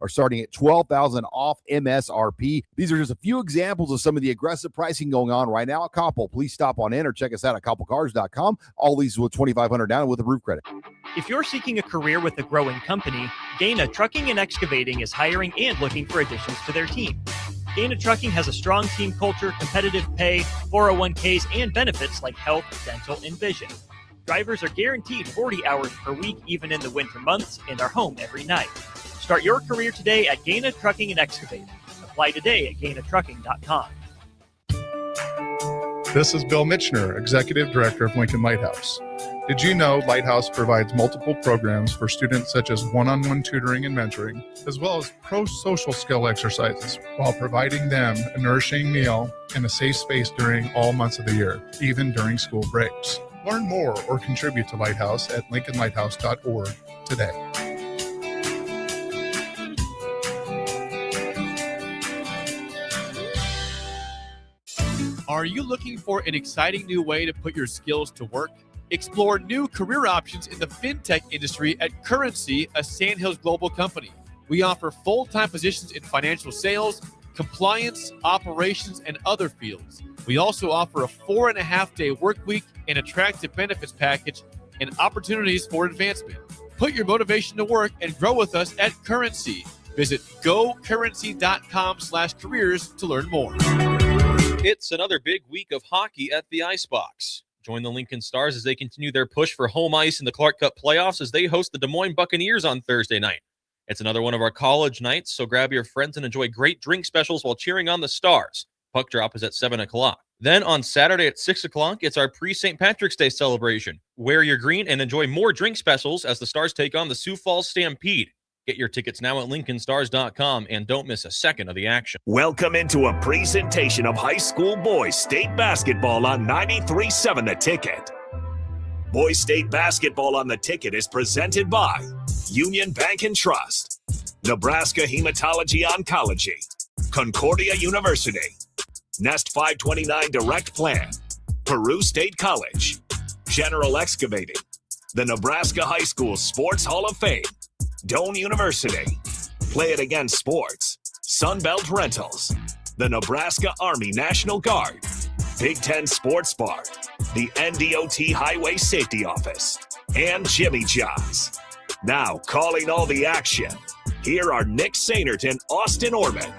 are starting at $12,000 off MSRP. These are just a few examples of some of the aggressive pricing going on right now at Koppel. Please stop on in or check us out at koppelcars.com. All these with $2,500 down with a roof credit. If you're seeking a career with a growing company, Dana Trucking and Excavating is hiring and looking for additions to their team. Dana Trucking has a strong team culture, competitive pay, 401ks, and benefits like health, dental, and vision. Drivers are guaranteed 40 hours per week, even in the winter months, and are home every night. Start your career today at Dana Trucking and Excavating. Apply today at GainaTrucking.com. This is Bill Mitchner, Executive Director of Lincoln Lighthouse. Did you know Lighthouse provides multiple programs for students such as one-on-one tutoring and mentoring, as well as pro-social skill exercises, while providing them a nourishing meal and a safe space during all months of the year, even during school breaks? Learn more or contribute to Lighthouse at lincolnlighthouse.org today. Are you looking for an exciting new way to put your skills to work? Explore new career options in the fintech industry at Currency, a Sandhills global company. We offer full-time positions in financial sales, compliance, operations, and other fields. We also offer a 4.5-day work week, an attractive benefits package, and opportunities for advancement. Put your motivation to work and grow with us at Currency. Visit gocurrency.com/careers to learn more. It's another big week of hockey at the Icebox. Join the Lincoln Stars as they continue their push for home ice in the Clark Cup playoffs as they host the Des Moines Buccaneers on Thursday night. It's another one of our college nights, so grab your friends and enjoy great drink specials while cheering on the Stars. Puck drop is at 7 o'clock. Then on Saturday at 6 o'clock, it's our pre-St. Patrick's Day celebration. Wear your green and enjoy more drink specials as the Stars take on the Sioux Falls Stampede. Get your tickets now at LincolnStars.com and don't miss a second of the action. Welcome into a presentation of high school boys state basketball on 93.7 The Ticket. Boys State Basketball on The Ticket is presented by Union Bank and Trust, Nebraska Hematology Oncology, Concordia University, Nest 529 Direct Plan, Peru State College, General Excavating, the Nebraska High School Sports Hall of Fame, Doane University, Play It Again Sports, Sunbelt Rentals, the Nebraska Army National Guard, Big Ten Sports Bar, the NDOT Highway Safety Office, and Jimmy John's. Now calling all the action, here are Nick Sainert and Austin Orman.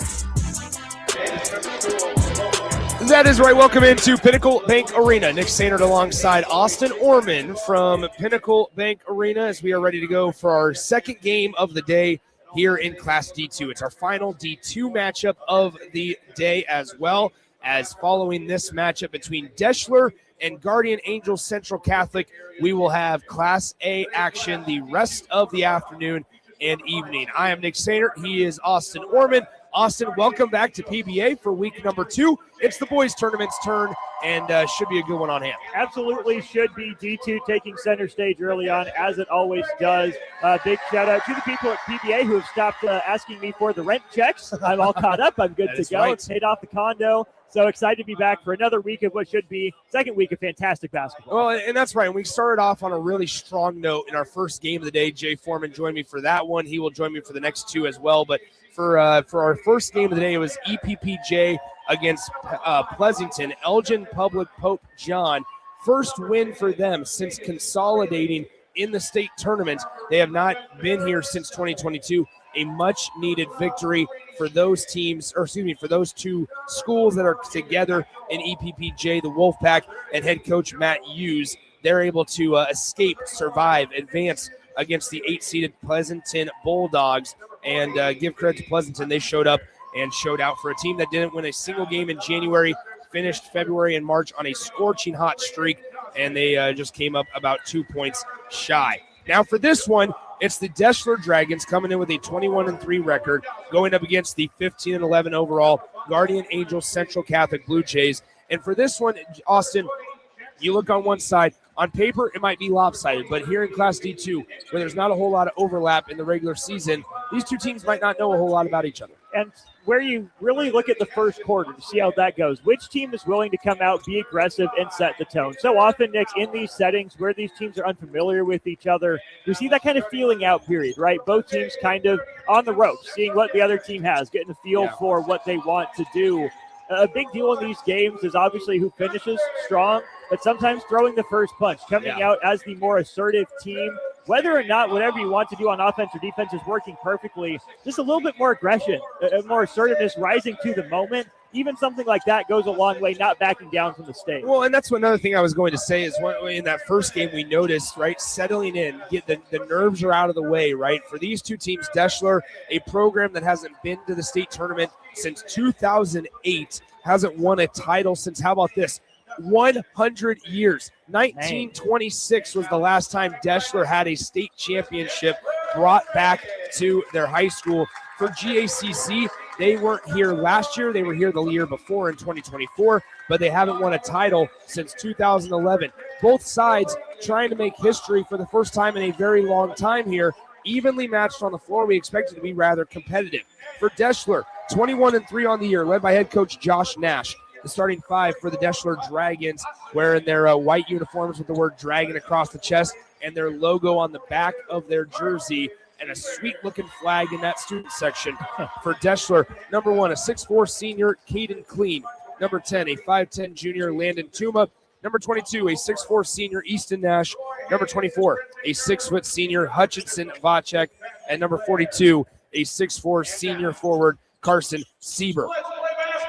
That is right. Welcome into Pinnacle Bank Arena. Nick Sainert alongside Austin Orman from Pinnacle Bank Arena as we are ready to go for our second game of the day here in Class D2. It's our final D2 matchup of the day, as well as following this matchup between Deshler and Guardian Angels Central Catholic. We will have Class A action the rest of the afternoon and evening. I am Nick Sainert. He is Austin Orman. Austin, welcome back to PBA for week number 2. It's the boys tournament's turn and should be a good one on hand. Absolutely should be. D2 taking center stage early on, as it always does. Big shout out to the people at PBA who have stopped asking me for the rent checks. I'm all caught up. I'm good to go. Right. It's paid off the condo. So excited to be back for another week of what should be second week of fantastic basketball. Well, and that's right. We started off on a really strong note in our first game of the day. Jay Foreman joined me for that one. He will join me for the next 2 as well. But for our first game of the day, it was EPPJ against Pleasanton. Elgin Public Pope John. First win for them since consolidating in the state tournament. They have not been here since 2022. A much-needed victory for those teams, or excuse me, for those 2 schools that are together in EPPJ, the Wolfpack and head coach Matt Hughes. They're able to escape, survive, advance against the 8-seeded Pleasanton Bulldogs. And give credit to Pleasanton. They showed up and showed out for a team that didn't win a single game in January, finished February and March on a scorching hot streak, and they just came up about 2 points shy. Now for this one, it's the Deshler Dragons coming in with a 21-3 record, going up against the 15-11 overall Guardian Angels Central Catholic Blue Jays. And for this one, Austin, you look on one side. On paper, it might be lopsided, but here in Class D2, where there's not a whole lot of overlap in the regular season, these 2 teams might not know a whole lot about each other. and where you really look at the first quarter to see how that goes. Which team is willing to come out, be aggressive, and set the tone? So often, Nick, in these settings where these teams are unfamiliar with each other, we see that kind of feeling out period, right? Both teams kind of on the ropes, seeing what the other team has, getting a feel for what they want to do. A big deal in these games is obviously who finishes strong, but sometimes throwing the first punch, coming out as the more assertive team, whether or not whatever you want to do on offense or defense is working perfectly, just a little bit more aggression, more assertiveness, rising to the moment. Even something like that goes a long way, not backing down from the stage. Well, and that's another thing I was going to say is in that first game we noticed, right, settling in, get the nerves are out of the way, right? For these two teams, Deshler, a program that hasn't been to the state tournament since 2008, hasn't won a title since, how about this, 100 years. 1926 was the last time Deshler had a state championship brought back to their high school. For GACC, they weren't here last year. They were here the year before in 2024, but they haven't won a title since 2011. Both sides trying to make history for the first time in a very long time here. Evenly matched on the floor. We expect it to be rather competitive. For Deshler, 21-3 on the year, led by head coach Josh Nash. The starting five for the Deshler Dragons, wearing their white uniforms with the word Dragon across the chest and their logo on the back of their jersey, and a sweet-looking flag in that student section. For Deshler, number 1, a 6'4 senior, Caden Clean. Number 10, a 5'10 junior, Landon Tuma. Number 22, a 6'4 senior, Easton Nash. Number 24, a 6' senior, Hutchinson Vacek. And number 42, a 6'4 senior forward, Carson Sieber.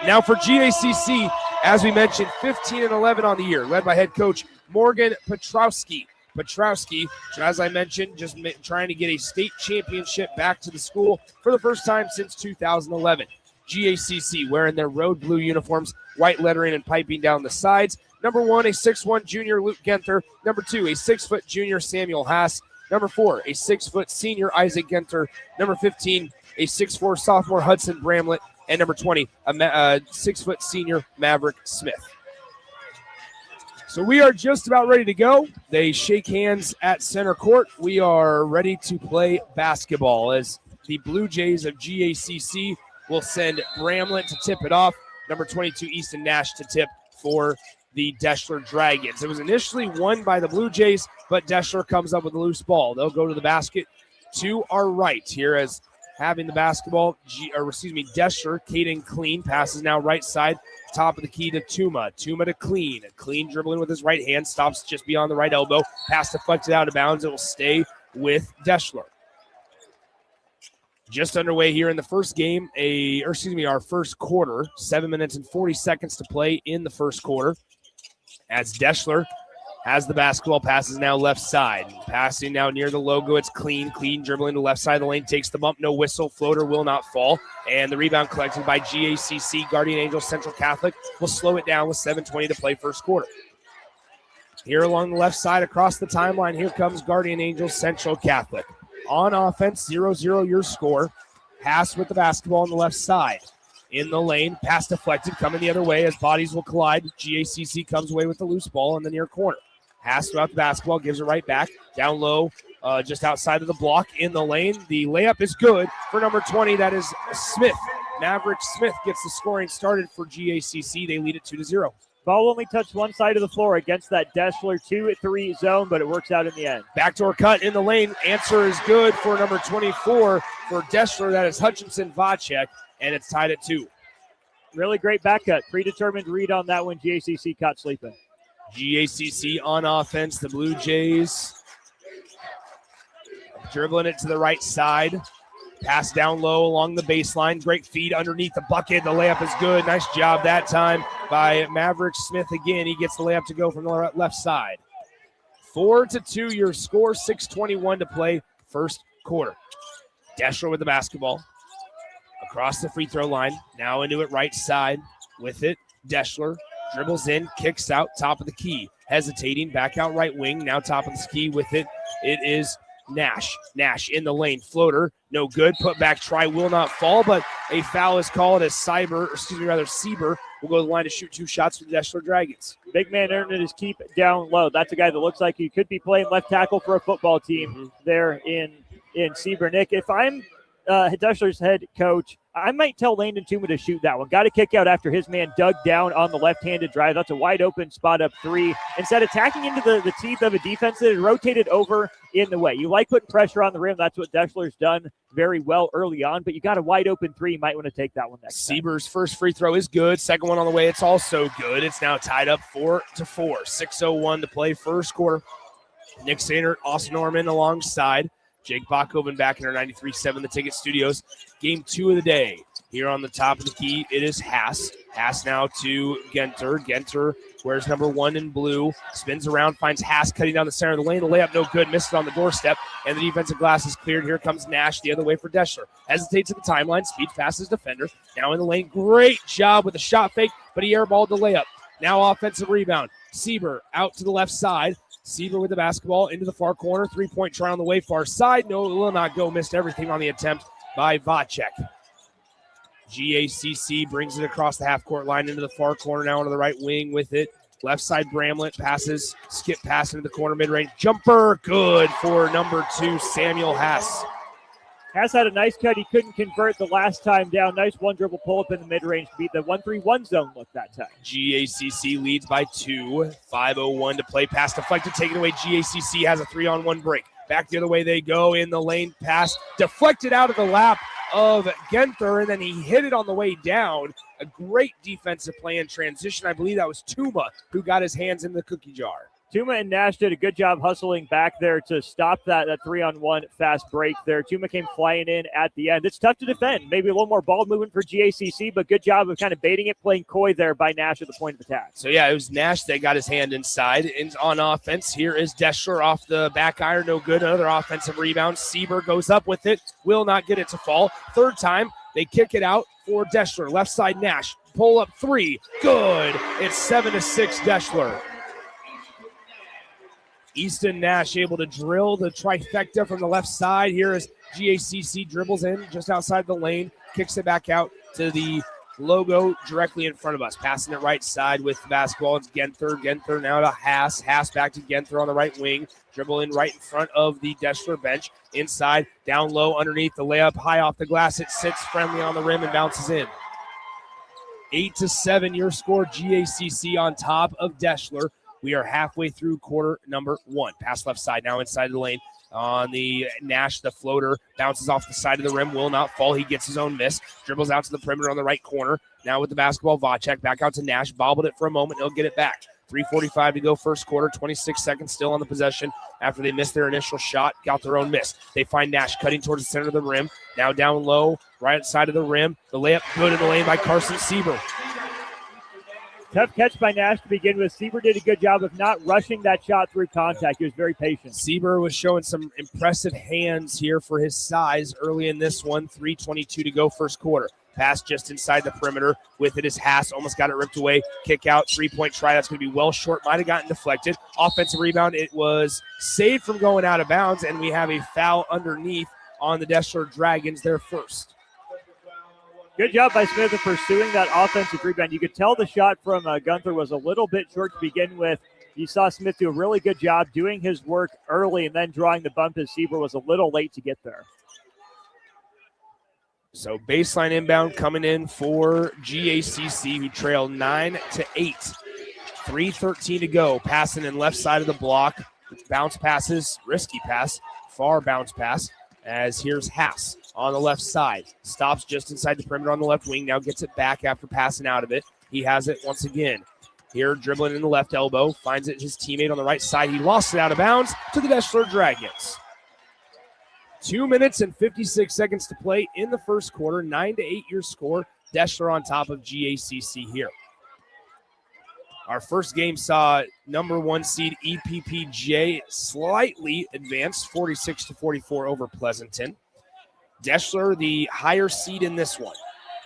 Now for GACC, as we mentioned, 15-11 on the year, led by head coach Morgan Petrowski. Petrowski, as I mentioned, just trying to get a state championship back to the school for the first time since 2011. GACC wearing their road blue uniforms, white lettering and piping down the sides. Number 1, a 6'1 junior, Luke Genther. Number 2, a 6' junior, Samuel Haas. Number 4, a 6' senior, Isaac Genther. Number 15, a 6'4 sophomore, Hudson Bramlett. And number 20, a 6' senior, Maverick Smith. So we are just about ready to go. They shake hands at center court. We are ready to play basketball as the Blue Jays of GACC will send Bramlett to tip it off. Number 22, Easton Nash to tip for the Deshler Dragons. It was initially won by the Blue Jays, but Deshler comes up with a loose ball. They'll go to the basket to our right here as having the basketball, Deshler, Caden Clean, passes now right side, top of the key to Tuma. Tuma to Clean. Clean dribbling with his right hand, stops just beyond the right elbow. Pass deflected out of bounds. It will stay with Deshler. Just underway here in the first game, our first quarter. 7 minutes and 40 seconds to play in the first quarter. As Deshler has the basketball, passes now left side. Passing now near the logo, it's Clean. Clean dribbling to left side of the lane, takes the bump, no whistle, floater will not fall. And the rebound collected by GACC. Guardian Angels Central Catholic will slow it down with 7:20 to play first quarter. Here along the left side across the timeline, here comes Guardian Angels Central Catholic. On offense, 0-0 your score. Haas with the basketball on the left side. In the lane, pass deflected, coming the other way as bodies will collide. GACC comes away with the loose ball in the near corner. Haas throughout the basketball, gives it right back. Down low, just outside of the block in the lane. The layup is good for number 20. That is Smith. Maverick Smith gets the scoring started for GACC. They lead it 2-0. Ball only touched one side of the floor against that Deshler 2-3 zone, but it works out in the end. Backdoor cut in the lane. Answer is good for number 24 for Deshler. That is Hutchinson Vacek, and it's tied at 2. Really great back cut. Predetermined read on that one. GACC caught sleeping. GACC on offense. The Blue Jays dribbling it to the right side. Pass down low along the baseline. Great feed underneath the bucket. The layup is good. Nice job that time by Maverick Smith again. He gets the layup to go from the left side. 4-2 your score. 6:21 to play first quarter. Deshler with the basketball. Across the free throw line. Now into it right side with it. Deshler dribbles in, kicks out, top of the key. Hesitating, back out right wing. Now top of the key with it. It is Nash. Nash in the lane. Floater, no good. Put back try will not fall, but a foul is called as Sieber will go to the line to shoot 2 shots for the Deshler Dragons. Big man earning his keep down low. That's a guy that looks like he could be playing left tackle for a football team there in Sieber. Nick, if I'm Deshler's head coach, I might tell Landon Tuma to shoot that one. Got a kick out after his man dug down on the left-handed drive. That's a wide open spot up 3. Instead of attacking into the teeth of a defense that had rotated over in the way. You like putting pressure on the rim. That's what Deshler's done very well early on, but you got a wide open 3. You might want to take that one next. Sieber's first free throw is good. Second one on the way. It's also good. It's now tied up 4-4. 6:01 to play first quarter. Nick Sainer, Austin Norman alongside. Jake Bachhoven back in our 93.7 The Ticket Studios. Game 2 of the day. Here on the top of the key, it is Haas. Haas now to Genter. Genter wears number 1 in blue. Spins around, finds Haas cutting down the center of the lane. The layup no good, missed it on the doorstep. And the defensive glass is cleared. Here comes Nash the other way for Deshler. Hesitates at the timeline, speeds past his defender. Now in the lane, great job with the shot fake, but he airballed the layup. Now offensive rebound. Sieber out to the left side. Sieber with the basketball into the far corner. 3-point try on the way far side. No, it will not go. Missed everything on the attempt by Vacek. GACC brings it across the half-court line into the far corner now into the right wing with it. Left side Bramlett passes, skip pass into the corner mid-range. Jumper good for number 2, Samuel Haas. Haas had a nice cut. He couldn't convert the last time down. Nice one-dribble pull-up in the mid-range to beat the 1-3-1 zone look that time. GACC leads by 2. 5:01 to play. Pass deflected, taken away. GACC has a 3-on-1 break. Back the other way they go in the lane. Pass deflected out of the lap of Genther, and then he hit it on the way down. A great defensive play in transition. I believe that was Tuma who got his hands in the cookie jar. Tuma and Nash did a good job hustling back there to stop that 3-on-1 fast break there. Tuma came flying in at the end. It's tough to defend. Maybe a little more ball movement for GACC, but good job of kind of baiting it, playing coy there by Nash at the point of attack. So, yeah, it was Nash that got his hand inside. And on offense, here is Deshler off the back iron. No good. Another offensive rebound. Sieber goes up with it. Will not get it to fall. Third time, they kick it out for Deshler. Left side, Nash. Pull up 3. Good. It's 7-6 Deshler. Easton Nash able to drill the trifecta from the left side. Here is GACC, dribbles in just outside the lane, kicks it back out to the logo directly in front of us. Passing it right side with the basketball. It's Genther. Genther now to Haas. Haas back to Genther on the right wing. Dribble in right in front of the Deshler bench. Inside, down low, underneath the layup, high off the glass. It sits friendly on the rim and bounces in. 8-7 your score. GACC on top of Deshler. We are halfway through quarter number 1. Pass left side now inside the lane. On the Nash, the floater bounces off the side of the rim, will not fall. He gets his own miss. Dribbles out to the perimeter on the right corner. Now with the basketball, Vacek back out to Nash. Bobbled it for a moment. He'll get it back. 3:45 to go first quarter. 26 seconds still on the possession after they missed their initial shot. Got their own miss. They find Nash cutting towards the center of the rim. Now down low, right outside of the rim. The layup good in the lane by Carson Sieber. Tough catch by Nash to begin with. Sieber did a good job of not rushing that shot through contact. He was very patient. Sieber was showing some impressive hands here for his size early in this one. 3:22 to go first quarter. Pass just inside the perimeter. With it is Haas. Almost got it ripped away. Kick out. 3-point try. That's going to be well short. Might have gotten deflected. Offensive rebound. It was saved from going out of bounds, and we have a foul underneath on the Deshler Dragons, their first. Good job by Smith of pursuing that offensive rebound. You could tell the shot from Gunther was a little bit short to begin with. You saw Smith do a really good job doing his work early and then drawing the bump as Sieber was a little late to get there. So baseline inbound coming in for GACC, who trail 9-8. 3:13 to go. Passing in left side of the block. Bounce passes, risky pass, far bounce pass. As here's Haas on the left side. Stops just inside the perimeter on the left wing. Now gets it back after passing out of it. He has it once again. Here dribbling in the left elbow. Finds it his teammate on the right side. He lost it out of bounds to the Deshler Dragons. 2 minutes and 56 seconds to play in the first quarter. 9-8 your score. Deshler on top of GACC here. Our first game saw number 1 seed EPPJ slightly advance, 46-44 over Pleasanton. Deshler, the higher seed in this one,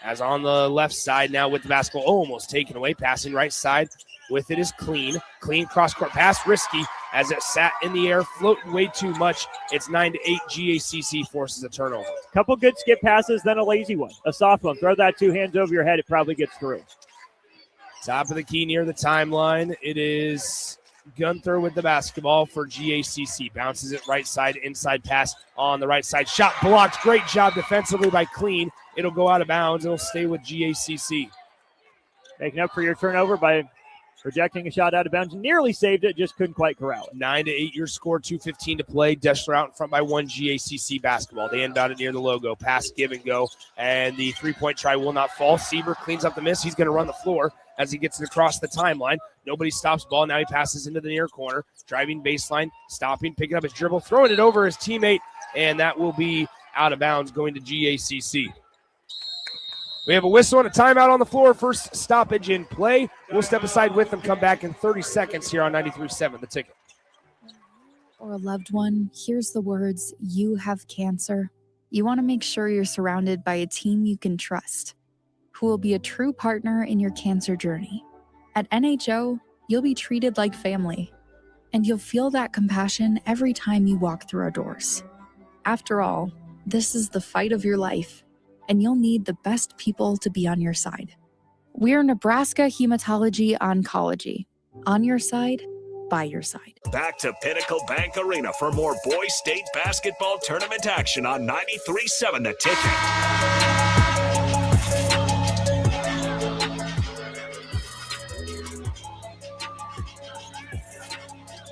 as on the left side now with the basketball almost taken away. Passing right side with it is Clean. Clean cross-court pass, risky as it sat in the air, floating way too much. It's 9-8. GACC forces a turnover. Couple good skip passes, then a lazy one, a soft one. Throw that 2 hands over your head, it probably gets through. Top of the key near the timeline. It is Gunther with the basketball for GACC. Bounces it right side, inside pass on the right side. Shot blocked. Great job defensively by Clean. It'll go out of bounds. It'll stay with GACC. Making up for your turnover by rejecting a shot out of bounds. Nearly saved it, just couldn't quite corral it. 9-8 your score, 2:15 to play. Deshler out in front by 1, GACC basketball. They inbound it near the logo. Pass, give, and go. And the three-point try will not fall. Sieber cleans up the miss. He's going to run the floor as he gets it across the timeline. Nobody stops ball. Now he passes into the near corner. Driving baseline, stopping, picking up his dribble, throwing it over his teammate, and that will be out of bounds going to GACC. We have a whistle and a timeout on the floor. First stoppage in play. We'll step aside with them, come back in 30 seconds here on 93.7 The Ticket. Or a loved one hears the words, "You have cancer." You want to make sure you're surrounded by a team you can trust, who will be a true partner in your cancer journey. At NHO, you'll be treated like family, and you'll feel that compassion every time you walk through our doors. After all, this is the fight of your life, and you'll need the best people to be on your side. We're Nebraska Hematology Oncology. On your side, by your side. Back to Pinnacle Bank Arena for more boys state basketball tournament action on 93.7 The Ticket.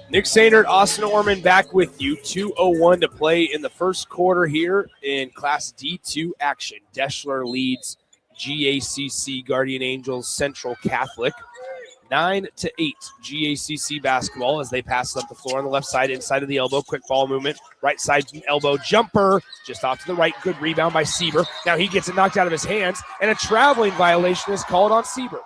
Nick Sainert, Austin Orman back with you. 2:01 to play in the first quarter here in Class D2 action. Deshler leads GACC Guardian Angels Central Catholic. 9-8 GACC basketball as they pass up the floor on the left side, inside of the elbow. Quick ball movement. Right side elbow jumper. Just off to the right. Good rebound by Sieber. Now he gets it knocked out of his hands, and a traveling violation is called on Sieber.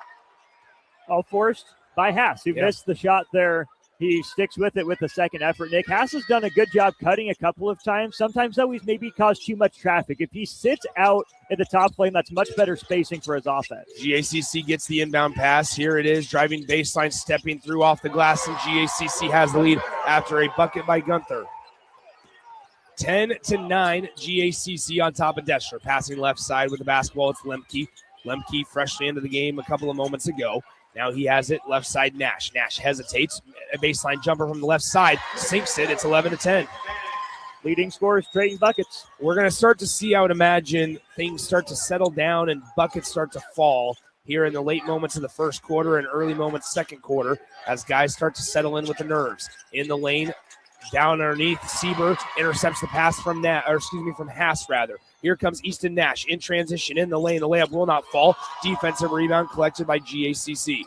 All forced by Haas, who missed the shot there. He sticks with it with the second effort. Nick Haas has done a good job cutting a couple of times. Sometimes, though, he's maybe caused too much traffic. If he sits out at the top lane, that's much better spacing for his offense. GACC gets the inbound pass. Here it is, driving baseline, stepping through off the glass, and GACC has the lead after a bucket by Gunther. 10-9, GACC on top of Deshler. Passing left side with the basketball, it's Lemke. Lemke freshly into the game a couple of moments ago. Now he has it, left side Nash. Nash hesitates, a baseline jumper from the left side, sinks it, it's 11-10. Leading scorers trading buckets. We're going to start to see, I would imagine, things start to settle down and buckets start to fall here in the late moments of the first quarter and early moments second quarter as guys start to settle in with the nerves. In the lane, down underneath, Sieber intercepts the pass from Haas. Here comes Easton Nash in transition in the lane. The layup will not fall. Defensive rebound collected by GACC.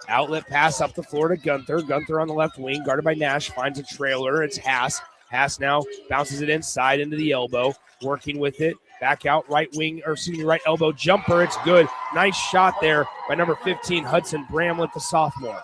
Outlet pass up the floor to Gunther. Gunther on the left wing, guarded by Nash, finds a trailer. It's Haas. Haas now bounces it inside into the elbow, working with it. Back out right elbow jumper. It's good. Nice shot there by number 15, Hudson Bramlett, the sophomore.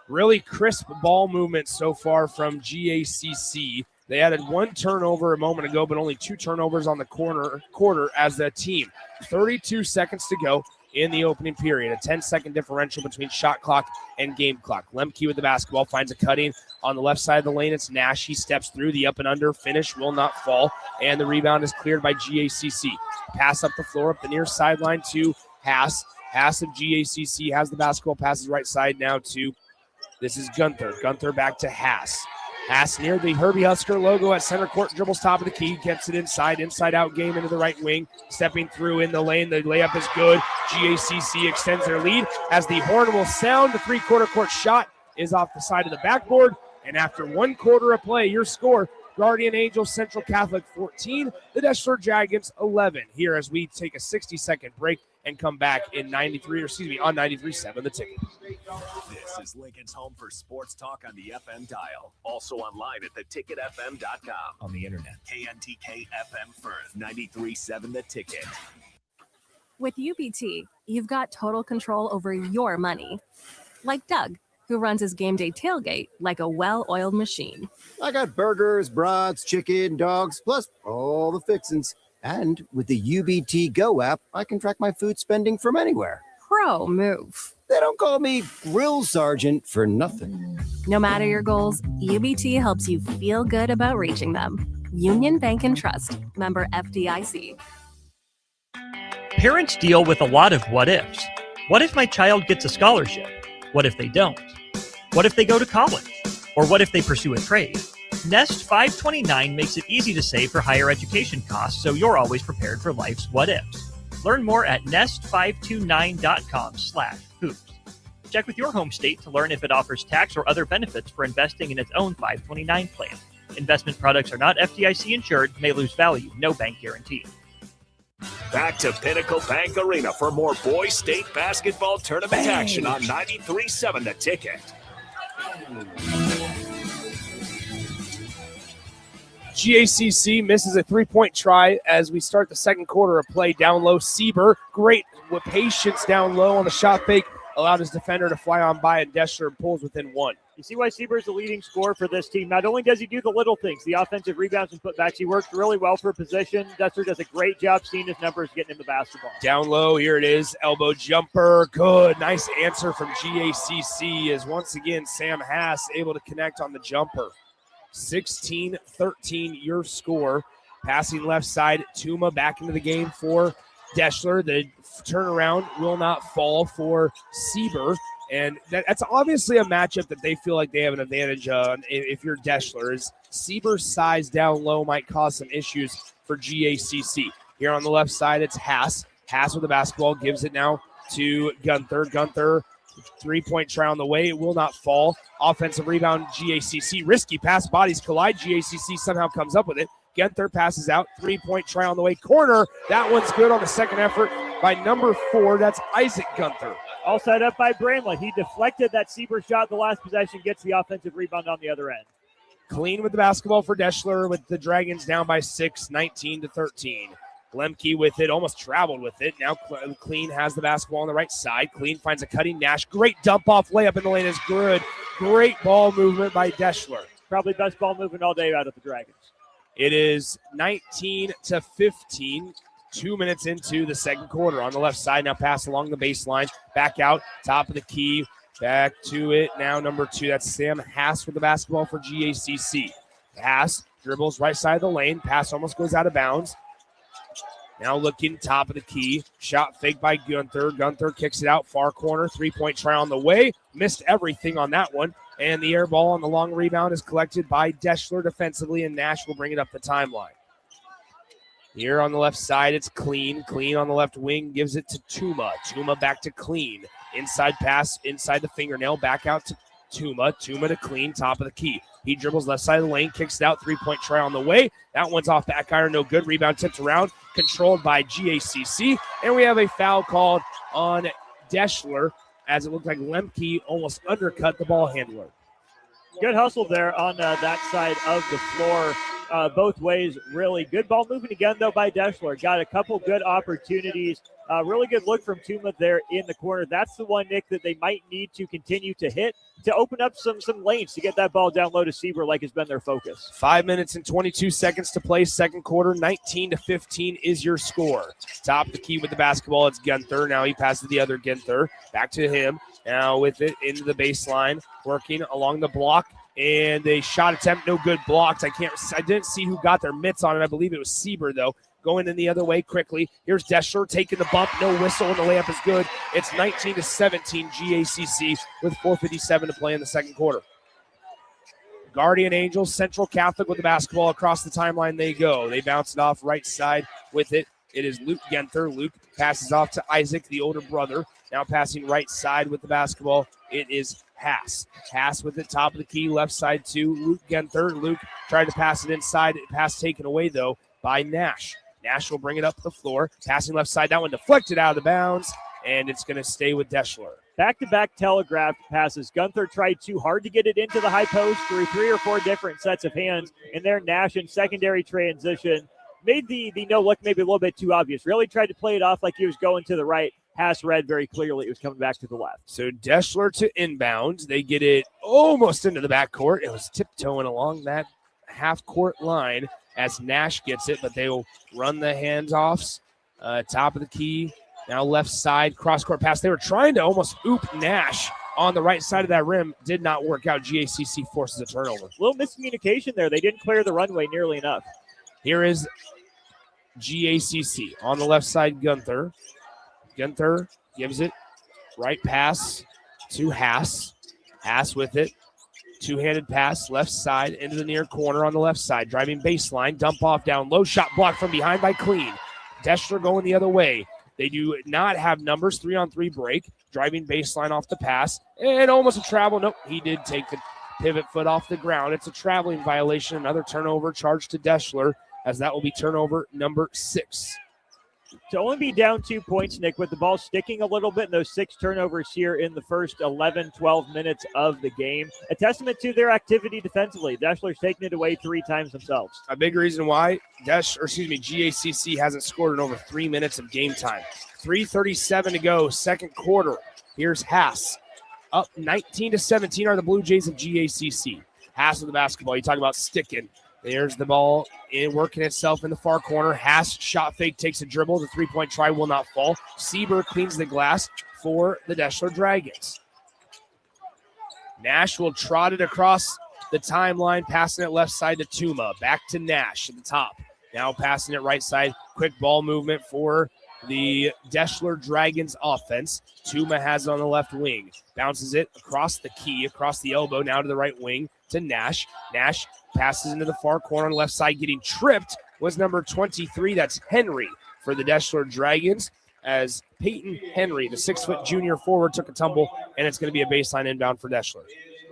Really crisp ball movement so far from GACC. They added one turnover a moment ago, but only 2 turnovers on the quarter as a team. 32 seconds to go in the opening period. A 10-second differential between shot clock and game clock. Lemke with the basketball finds a cutting on the left side of the lane. It's Nash. He steps through. The up and under finish will not fall, and the rebound is cleared by GACC. Pass up the floor, up the near sideline to Haas. Haas of GACC has the basketball, passes right side now to, this is Gunther. Gunther back to Haas. Haas near the Herbie Husker logo at center court, dribbles top of the key, gets it inside out game into the right wing, stepping through in the lane. The layup is good. GACC extends their lead as the horn will sound. The three-quarter court shot is off the side of the backboard. And after 1 quarter of play, your score, Guardian Angels Central Catholic 14, the Deshler Dragons 11. Here as we take a 60-second break and come back on 93.7 The Ticket. This is Lincoln's home for sports talk on the FM dial. Also online at theticketfm.com. On the internet. KNTK FM Firth, 93.7 The Ticket. With UBT, you've got total control over your money. Like Doug, who runs his game day tailgate like a well-oiled machine. I got burgers, brats, chicken, dogs, plus all the fixins. And with the UBT Go app, I can track my food spending from anywhere. Pro move. They don't call me Grill Sergeant for nothing. No matter your goals, UBT helps you feel good about reaching them. Union Bank and Trust. Member FDIC. Parents deal with a lot of what ifs. What if my child gets a scholarship? What if they don't? What if they go to college? Or what if they pursue a trade? Nest 529 makes it easy to save for higher education costs, so you're always prepared for life's what-ifs. Learn more at nest529.com/hoops. Check with your home state to learn if it offers tax or other benefits for investing in its own 529 plan. Investment products are not FDIC insured, may lose value, no bank guarantee. Back to Pinnacle Bank Arena for more boys state basketball tournament action on 93.7 The Ticket. GACC misses a three-point try as we start the second quarter of play. Down low, Sieber, great with patience down low on the shot fake, allowed his defender to fly on by, and Deshler pulls within one. You see why Sieber is the leading scorer for this team. Not only does he do the little things, the offensive rebounds and putbacks, he works really well for position. Deshler does a great job seeing his numbers, getting him the basketball. Down low, here it is, elbow jumper, good. Nice answer from GACC as once again Sam Haas able to connect on the jumper. 16-13 your score. Passing left side, Tuma back into the game for Deshler. The turnaround will not fall for Sieber. And that's obviously a matchup that they feel like they have an advantage on if you're Deshler. Is Sieber's size down low might cause some issues for GACC. Here on the left side, it's Haas. Haas with the basketball, gives it now to Gunther. Gunther, three-point try on the way. It will not fall. Offensive rebound, GACC. Risky pass, bodies collide. GACC somehow comes up with it. Gunther passes out. Three-point try on the way. Corner. That one's good on the second effort by number 4. That's Isaac Gunther. All set up by Bramlett. He deflected that Sieber shot the last possession, gets the offensive rebound on the other end. Clean with the basketball for Deshler with the Dragons down by 6, 19-13. Lemke with it, almost traveled with it. Now Clean has the basketball on the right side. Clean finds a cutting Nash. Great dump-off layup in the lane is good. Great ball movement by Deshler. Probably best ball movement all day out of the Dragons. It is 19-15. 2 minutes into the second quarter. On the left side, now pass along the baseline. Back out, top of the key. Back to it. Now number 2. That's Sam Haas with the basketball for GACC. Haas dribbles right side of the lane. Pass almost goes out of bounds. Now looking top of the key. Shot fake by Gunther. Gunther kicks it out. Far corner. Three-point try on the way. Missed everything on that one. And the air ball on the long rebound is collected by Deshler defensively, and Nash will bring it up the timeline. Here on the left side, it's Clean. Clean on the left wing gives it to Tuma. Tuma back to Clean. Inside pass, inside the fingernail, back out to Tuma. Tuma to Clean, top of the key. He dribbles left side of the lane, kicks it out, three-point try on the way. That one's off back iron, no good. Rebound tipped around, controlled by GACC. And we have a foul called on Deshler as it looked like Lemke almost undercut the ball handler. Good hustle there on that side of the floor. Both ways, really good ball movement again, though, by Deshler. Got a couple good opportunities. Really good look from Tuma there in the corner. That's the one, Nick, that they might need to continue to hit to open up some lanes to get that ball down low to Sieber like has been their focus. 5 minutes and 22 seconds to play second quarter. 19-15 is your score. Top of the key with the basketball, it's Gunther. Now he passes the other Gunther. Back to him. Now with it into the baseline, working along the block. And a shot attempt, no good, blocked. I didn't see who got their mitts on it. I believe it was Sieber, though. Going in the other way quickly. Here's Deshler taking the bump. No whistle, and the layup is good. It's 19-17 GACC with 4:57 to play in the second quarter. Guardian Angels, Central Catholic with the basketball across the timeline. They go. They bounce it off right side with it. It is Luke Gunther. Luke passes off to Isaac, the older brother. Now passing right side with the basketball. It is Haas. Haas with the top of the key, left side to Luke Gunther. Luke tried to pass it inside. Pass taken away, though, by Nash. Nash will bring it up the floor. Passing left side. That one deflected out of the bounds, and it's going to stay with Deshler. Back-to-back telegraph passes. Gunther tried too hard to get it into the high post through 3 or 4 different sets of hands. And there, Nash in secondary transition made the no-look maybe a little bit too obvious. Really tried to play it off like he was going to the right. Haas read very clearly it was coming back to the left. So Deshler to inbound. They get it almost into the backcourt. It was tiptoeing along that half-court line as Nash gets it, but they will run the handoffs. Top of the key. Now left side, cross-court pass. They were trying to almost oop Nash on the right side of that rim. Did not work out. GACC forces a turnover. A little miscommunication there. They didn't clear the runway nearly enough. Here is GACC. On the left side, Gunther. Gunther gives it. Right pass to Haas. Haas with it Two-handed pass, left side, into the near corner on the left side. Driving baseline, dump off down low, shot blocked from behind by Clean. Deshler going the other way. They do not have numbers, 3-on-3 break. Driving baseline off the pass, and almost a travel. Nope, he did take the pivot foot off the ground. It's a traveling violation. Another turnover charged to Deshler, as that will be turnover number 6. To only be down 2 points, Nick, with the ball sticking a little bit, and those 6 turnovers here in the first 11, 12 minutes of the game. A testament to their activity defensively. Deshler's taken it away 3 times themselves. A big reason why GACC hasn't scored in over 3 minutes of game time. 3:37 to go, second quarter. Here's Haas. Up 19-17 are the Blue Jays of GACC. Haas with the basketball. You talk about sticking. There's the ball working itself in the far corner. Haas shot fake, takes a dribble. The three-point try will not fall. Sieber cleans the glass for the Deshler Dragons. Nash will trot it across the timeline, passing it left side to Tuma. Back to Nash at the top. Now passing it right side. Quick ball movement for the Deshler Dragons offense. Tuma has it on the left wing. Bounces it across the key, across the elbow, now to the right wing to Nash. Nash passes into the far corner on the left side. Getting tripped was number 23. That's Henry for the Deshler Dragons, as Peyton Henry, the 6-foot junior forward, took a tumble, and it's going to be a baseline inbound for Deshler.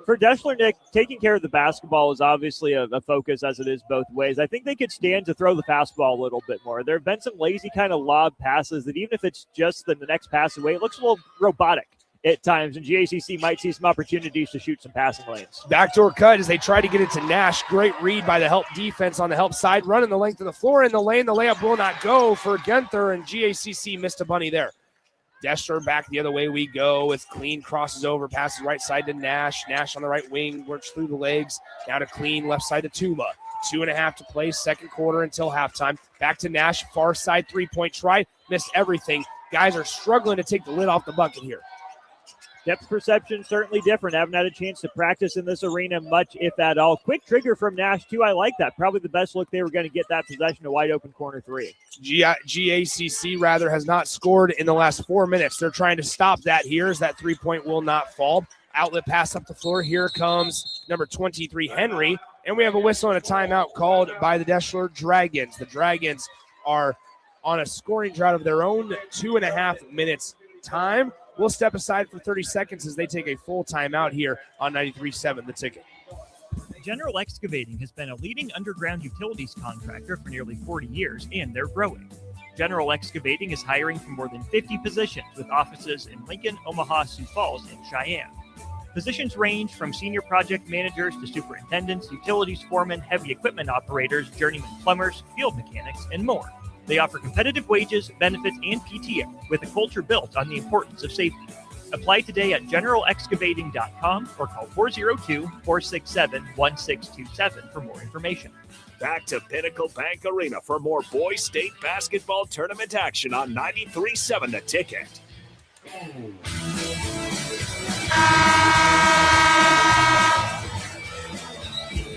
For Deshler, Nick, taking care of the basketball is obviously a focus, as it is both ways. I think they could stand to throw the fastball a little bit more. There have been some lazy kind of lob passes that, even if it's just the next pass away, it looks a little robotic at times, and GACC might see some opportunities to shoot some passing lanes. Backdoor cut as they try to get it to Nash. Great read by the help defense on the help side. Running the length of the floor in the lane. The layup will not go for Gunther, and GACC missed a bunny there. Deshler back the other way we go with Clean, crosses over, passes right side to Nash. Nash on the right wing, works through the legs. Now to Clean, left side to Tuma. 2.5 to play, second quarter until halftime. Back to Nash, far side three-point try. Missed everything. Guys are struggling to take the lid off the bucket here. Depth perception certainly different. Haven't had a chance to practice in this arena much, if at all. Quick trigger from Nash, too. I like that. Probably the best look they were going to get that possession, a wide open corner 3. GACC has not scored in the last 4 minutes. They're trying to stop that here, as that three-point will not fall. Outlet pass up the floor. Here comes number 23, Henry. And we have a whistle and a timeout called by the Deshler Dragons. The Dragons are on a scoring drought of their own, 2.5 minutes time. We'll step aside for 30 seconds as they take a full timeout here on 93.7 The Ticket. General Excavating has been a leading underground utilities contractor for nearly 40 years, and they're growing. General Excavating is hiring for more than 50 positions, with offices in Lincoln, Omaha, Sioux Falls, and Cheyenne. Positions range from senior project managers to superintendents, utilities foremen, heavy equipment operators, journeyman plumbers, field mechanics, and more. They offer competitive wages, benefits, and PTO, with a culture built on the importance of safety. Apply today at generalexcavating.com or call 402-467-1627 for more information. Back to Pinnacle Bank Arena for more Boys State basketball tournament action on 93.7 The Ticket.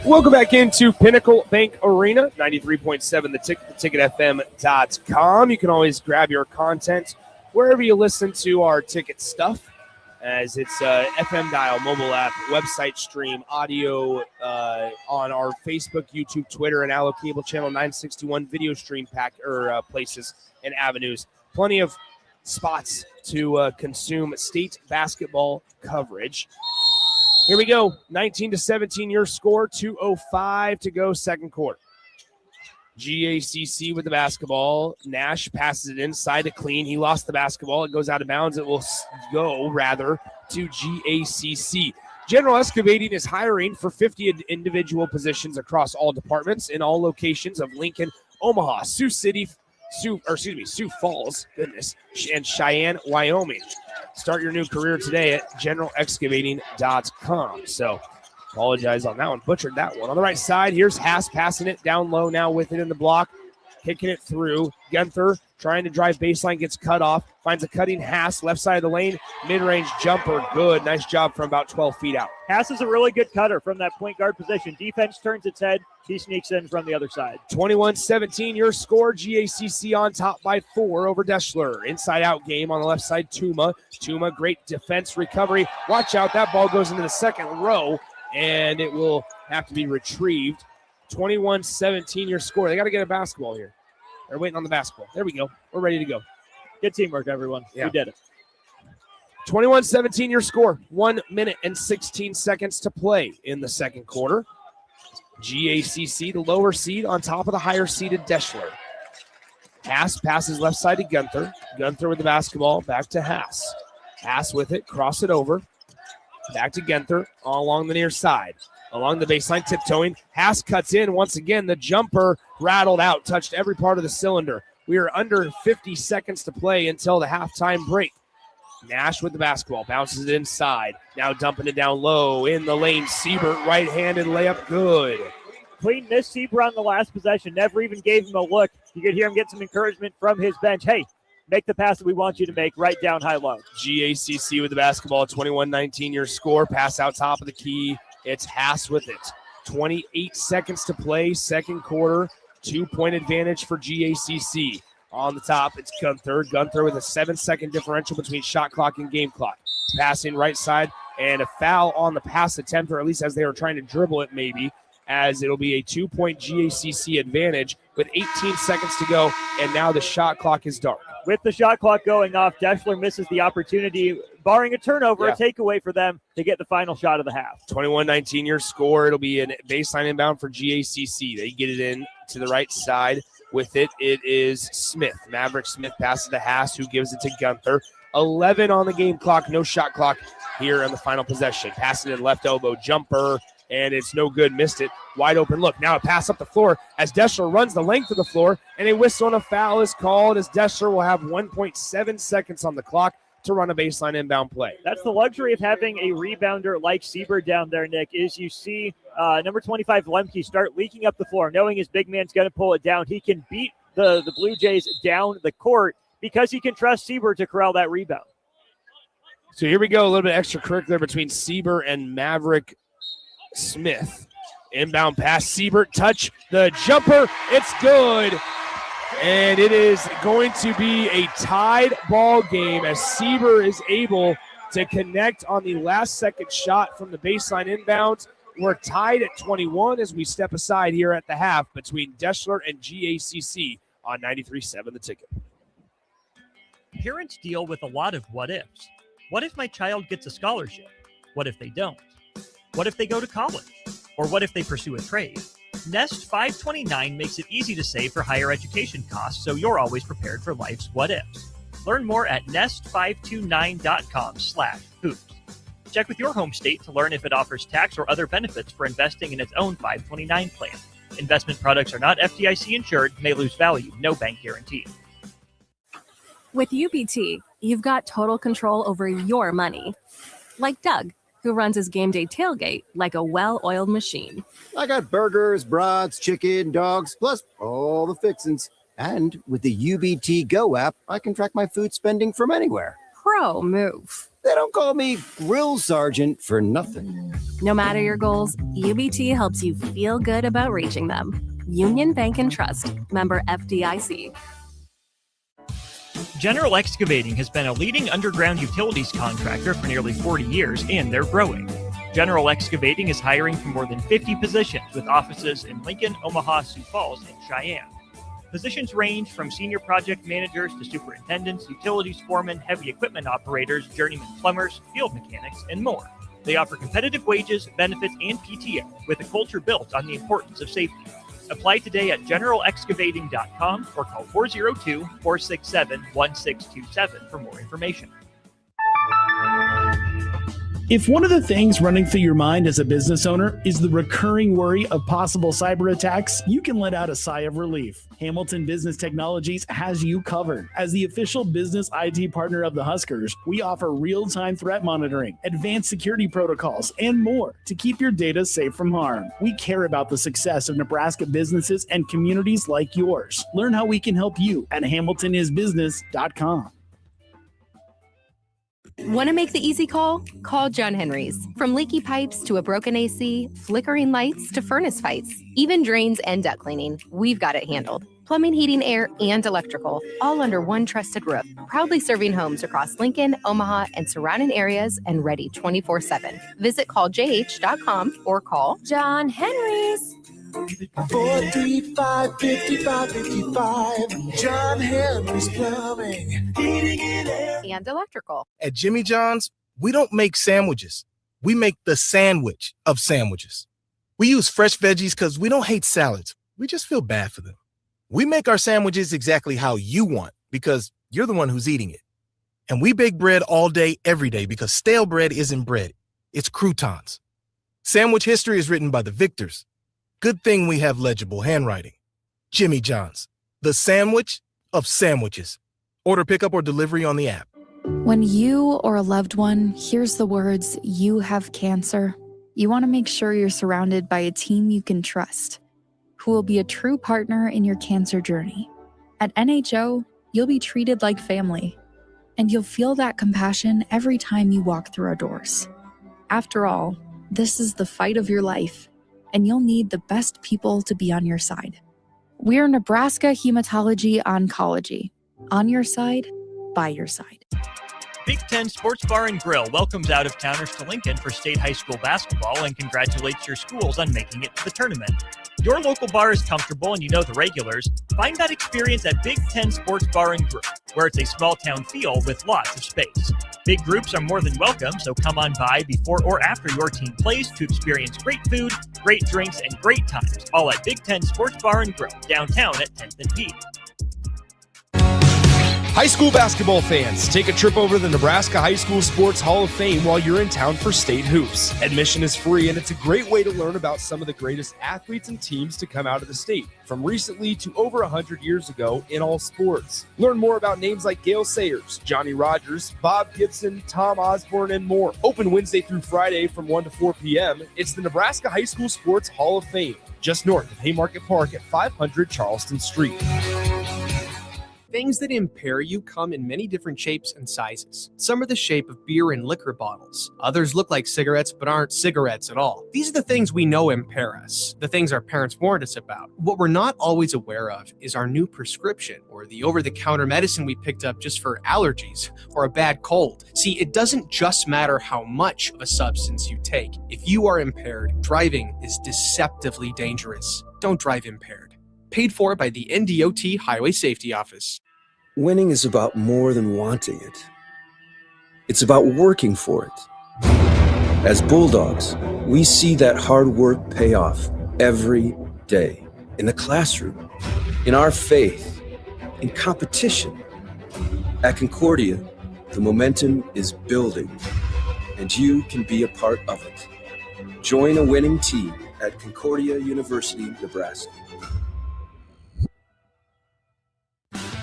Welcome back into Pinnacle Bank Arena, 93.7 The Ticket, theticketfm.com. You can always grab your content wherever you listen to our ticket stuff, as it's FM dial, mobile app, website stream, audio on our Facebook, YouTube, Twitter, and Allo Cable Channel 961 video stream places and avenues. Plenty of spots to consume state basketball coverage. Here we go, 19-17 your score, 2:05 to go, second quarter. GACC with the basketball. Nash passes it inside to Clean. He lost the basketball. It goes out of bounds. It will go, to GACC. General Excavating is hiring for 50 individual positions across all departments in all locations of Lincoln, Omaha, Sioux Falls, and Cheyenne, Wyoming. Start your new career today at generalexcavating.com. So, apologize on that one. Butchered that one. On the right side, here's Haas passing it down low now with it in the block. Kicking it through. Gunther trying to drive baseline, gets cut off. Finds a cutting Haas, left side of the lane. Mid-range jumper, good. Nice job from about 12 feet out. Haas is a really good cutter from that point guard position. Defense turns its head. He sneaks in from the other side. 21-17 your score. GACC on top by 4 over Deshler. Inside-out game on the left side, Tuma. Tuma, great defense recovery. Watch out, that ball goes into the second row, and it will have to be retrieved. 21-17 your score. They got to get a basketball here. They're waiting on the basketball. There we go. We're ready to go. Good teamwork, everyone. Yeah. We did it. 21-17 your score. 1 minute and 16 seconds to play in the second quarter. GACC, the lower seed, on top of the higher seeded Deshler. Haas passes left side to Gunther. Gunther with the basketball, back to Haas. Haas with it, cross it over. Back to Gunther, all along the near side. Along the baseline, tiptoeing. Haas cuts in once again. The jumper rattled out, touched every part of the cylinder. We are under 50 seconds to play until the halftime break. Nash with the basketball, bounces it inside. Now dumping it down low in the lane. Siebert, right-handed layup, good. Clean miss Siebert on the last possession. Never even gave him a look. You could hear him get some encouragement from his bench. Hey, make the pass that we want you to make, right down high-low. GACC with the basketball, 21-19 your score. Pass out top of the key. It's Haas with it. 28 seconds to play, second quarter. 2-point advantage for GACC. On the top, it's Gunther. Gunther with a 7-second differential between shot clock and game clock. Passing right side, and a foul on the pass attempt, or at least as they were trying to dribble it maybe, as it'll be a 2-point GACC advantage with 18 seconds to go, and now the shot clock is dark. With the shot clock going off, Deshler misses the opportunity, barring a turnover, a takeaway for them to get the final shot of the half. 21-19 your score. It'll be a baseline inbound for GACC. They get it in to the right side. With it, it is Smith. Maverick Smith passes to Haas, who gives it to Gunther. 11 on the game clock, no shot clock here on the final possession. Passing in left elbow, jumper, and it's no good. Missed it. Wide open look. Now a pass up the floor as Deshler runs the length of the floor, and a whistle and a foul is called as Deshler will have 1.7 seconds on the clock to run a baseline inbound play. That's the luxury of having a rebounder like Siebert down there, Nick, is you see number 25 Lemke start leaking up the floor, knowing his big man's going to pull it down. He can beat the Blue Jays down the court because he can trust Siebert to corral that rebound. So here we go, a little bit extracurricular between Siebert and Maverick Smith. Inbound pass, Siebert, touch the jumper, it's good. And it is going to be a tied ball game as Siebert is able to connect on the last second shot from the baseline inbound. We're tied at 21 as we step aside here at the half between Deshler and GACC on 93.7 The Ticket. Parents deal with a lot of what ifs. What if my child gets a scholarship? What if they don't? What if they go to college? Or what if they pursue a trade? Nest 529 makes it easy to save for higher education costs, so you're always prepared for life's what ifs. Learn more at nest529.com/hoops. Check with your home state to learn if it offers tax or other benefits for investing in its own 529 plan. Investment products are not FDIC insured, may lose value, no bank guarantee. With UBT, you've got total control over your money. Like Doug, who runs his game day tailgate like a well-oiled machine. I got burgers, brats, chicken, dogs, plus all the fixins. And with the UBT Go app, I can track my food spending from anywhere. Pro move. They don't call me Grill Sergeant for nothing. No matter your goals, UBT helps you feel good about reaching them. Union Bank and Trust. Member FDIC. General Excavating has been a leading underground utilities contractor for nearly 40 years, and they're growing. General Excavating is hiring for more than 50 positions with offices in Lincoln, Omaha, Sioux Falls, and Cheyenne. Positions range from senior project managers to superintendents, utilities foremen, heavy equipment operators, journeyman plumbers, field mechanics, and more. They offer competitive wages, benefits, and PTO with a culture built on the importance of safety. Apply today at generalexcavating.com or call 402-467-1627 for more information. If one of the things running through your mind as a business owner is the recurring worry of possible cyber attacks, you can let out a sigh of relief. Hamilton Business Technologies has you covered. As the official business IT partner of the Huskers, we offer real-time threat monitoring, advanced security protocols, and more to keep your data safe from harm. We care about the success of Nebraska businesses and communities like yours. Learn how we can help you at hamiltonisbusiness.com. Want to make the easy call? Call John Henry's. From leaky pipes to a broken AC, flickering lights to furnace fights, even drains and duct cleaning, we've got it handled. Plumbing, heating, air, and electrical, all under one trusted roof. Proudly serving homes across Lincoln, Omaha, and surrounding areas and ready 24/7. Visit calljh.com or call John Henry's. 435-5555. John Henry's Plumbing, Heating and Air. And electrical. At Jimmy John's, we don't make sandwiches. We make the sandwich of sandwiches. We use fresh veggies because we don't hate salads. We just feel bad for them. We make our sandwiches exactly how you want because you're the one who's eating it. And we bake bread all day, every day because stale bread isn't bread. It's croutons. Sandwich history is written by the victors. Good thing we have legible handwriting. Jimmy John's, the sandwich of sandwiches. Order pickup or delivery on the app. When you or a loved one hears the words, "You have cancer," you want to make sure you're surrounded by a team you can trust, who will be a true partner in your cancer journey. At NHO, you'll be treated like family, and you'll feel that compassion every time you walk through our doors. After all, this is the fight of your life, and you'll need the best people to be on your side. We're Nebraska Hematology Oncology. On your side, by your side. Big Ten Sports Bar and Grill welcomes out-of-towners to Lincoln for state high school basketball and congratulates your schools on making it to the tournament. Your local bar is comfortable and you know the regulars. Find that experience at Big Ten Sports Bar and Grill, where it's a small town feel with lots of space. Big groups are more than welcome, so come on by before or after your team plays to experience great food, great drinks, and great times, all at Big Ten Sports Bar and Grill, downtown at 10th and P. High school basketball fans, take a trip over to the Nebraska High School Sports Hall of Fame while you're in town for state hoops. Admission is free, and it's a great way to learn about some of the greatest athletes and teams to come out of the state, from recently to over 100 years ago in all sports. Learn more about names like Gale Sayers, Johnny Rogers, Bob Gibson, Tom Osborne, and more. Open Wednesday through Friday from 1 to 4 p.m. It's the Nebraska High School Sports Hall of Fame, just north of Haymarket Park at 500 Charleston Street. Things that impair you come in many different shapes and sizes. Some are the shape of beer and liquor bottles. Others look like cigarettes but aren't cigarettes at all. These are the things we know impair us, the things our parents warned us about. What we're not always aware of is our new prescription, or the over-the-counter medicine we picked up just for allergies or a bad cold. See, it doesn't just matter how much of a substance you take. If you are impaired, driving is deceptively dangerous. Don't drive impaired. Paid for by the NDOT Highway Safety Office. Winning is about more than wanting it. It's about working for it. As Bulldogs, we see that hard work pay off every day. In the classroom, in our faith, in competition. At Concordia, the momentum is building, and you can be a part of it. Join a winning team at Concordia University, Nebraska.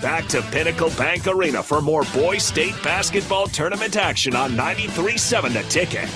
Back to Pinnacle Bank Arena for more Boys State basketball tournament action on 93.7 The Ticket.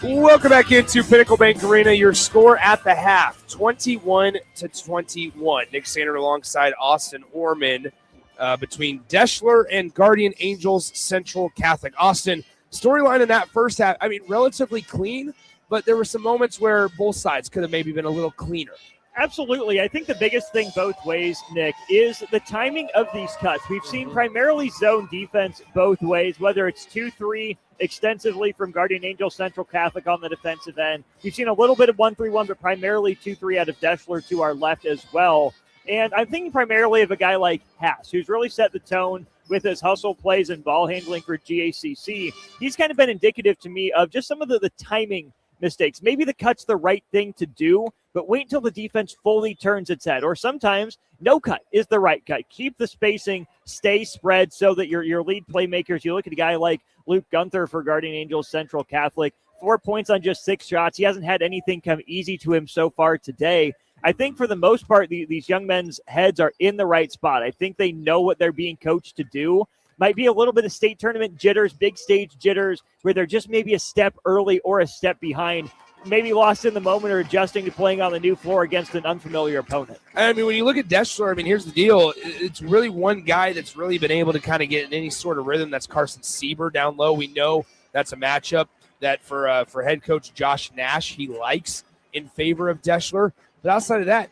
Welcome back into Pinnacle Bank Arena. Your score at the half, 21-21. Nick Sander alongside Austin Orman between Deshler and Guardian Angels Central Catholic. Austin, storyline in that first half, I mean, relatively clean, but there were some moments where both sides could have maybe been a little cleaner. Absolutely. I think the biggest thing both ways, Nick, is the timing of these cuts. We've seen primarily zone defense both ways, whether it's 2-3 extensively from Guardian Angel Central Catholic on the defensive end. We've seen a little bit of 1-3-1, but primarily 2-3 out of Deshler to our left as well. And I'm thinking primarily of a guy like Haas, who's really set the tone with his hustle plays and ball handling for GACC. He's kind of been indicative to me of just some of the timing mistakes. Maybe the cut's the right thing to do, but wait until the defense fully turns its head. Or sometimes no cut is the right cut. Keep the spacing, stay spread so that your lead playmakers, you look at a guy like Luke Gunther for Guardian Angels Central Catholic, 4 points on just 6 shots. He hasn't had anything come easy to him so far today. I think for the most part, these young men's heads are in the right spot. I think they know what they're being coached to do. Might be a little bit of state tournament jitters, big stage jitters, where they're just maybe a step early or a step behind, maybe lost in the moment or adjusting to playing on the new floor against an unfamiliar opponent. I mean, when you look at Deshler, I mean, here's the deal. It's really one guy that's really been able to kind of get in any sort of rhythm. That's Carson Sieber down low. We know that's a matchup that for head coach Josh Nash, he likes in favor of Deshler. But outside of that,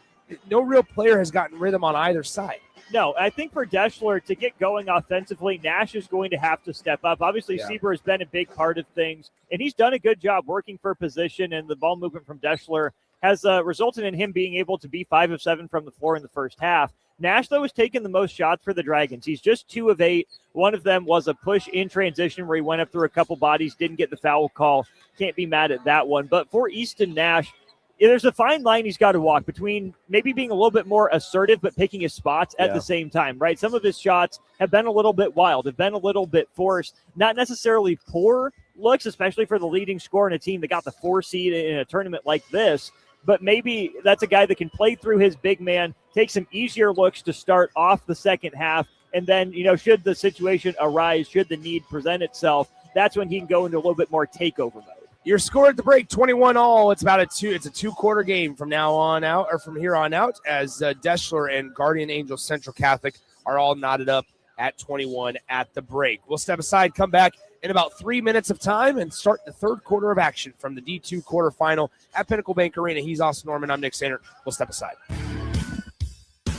no real player has gotten rhythm on either side. No, I think for Deshler to get going offensively, Nash is going to have to step up. Obviously, Sieber has been a big part of things, and he's done a good job working for position, and the ball movement from Deshler has resulted in him being able to be 5 of 7 from the floor in the first half. Nash, though, has taken the most shots for the Dragons. He's just 2 of 8. One of them was a push in transition where he went up through a couple bodies, didn't get the foul call. Can't be mad at that one. But for Easton Nash, there's a fine line he's got to walk between maybe being a little bit more assertive but picking his spots at the same time, right? Some of his shots have been a little bit wild, have been a little bit forced, not necessarily poor looks, especially for the leading scorer in a team that got the 4 seed in a tournament like this. But maybe that's a guy that can play through his big man, take some easier looks to start off the second half, and then, should the situation arise, should the need present itself, that's when he can go into a little bit more takeover mode. Your score at the break, 21-all. It's a 2-quarter game from now on out, or from here on out, as Deshler and Guardian Angels Central Catholic are all knotted up at 21 at the break. We'll step aside, come back in about 3 minutes of time, and start the third quarter of action from the D2 quarterfinal at Pinnacle Bank Arena. He's Austin Norman. I'm Nick Sander. We'll step aside.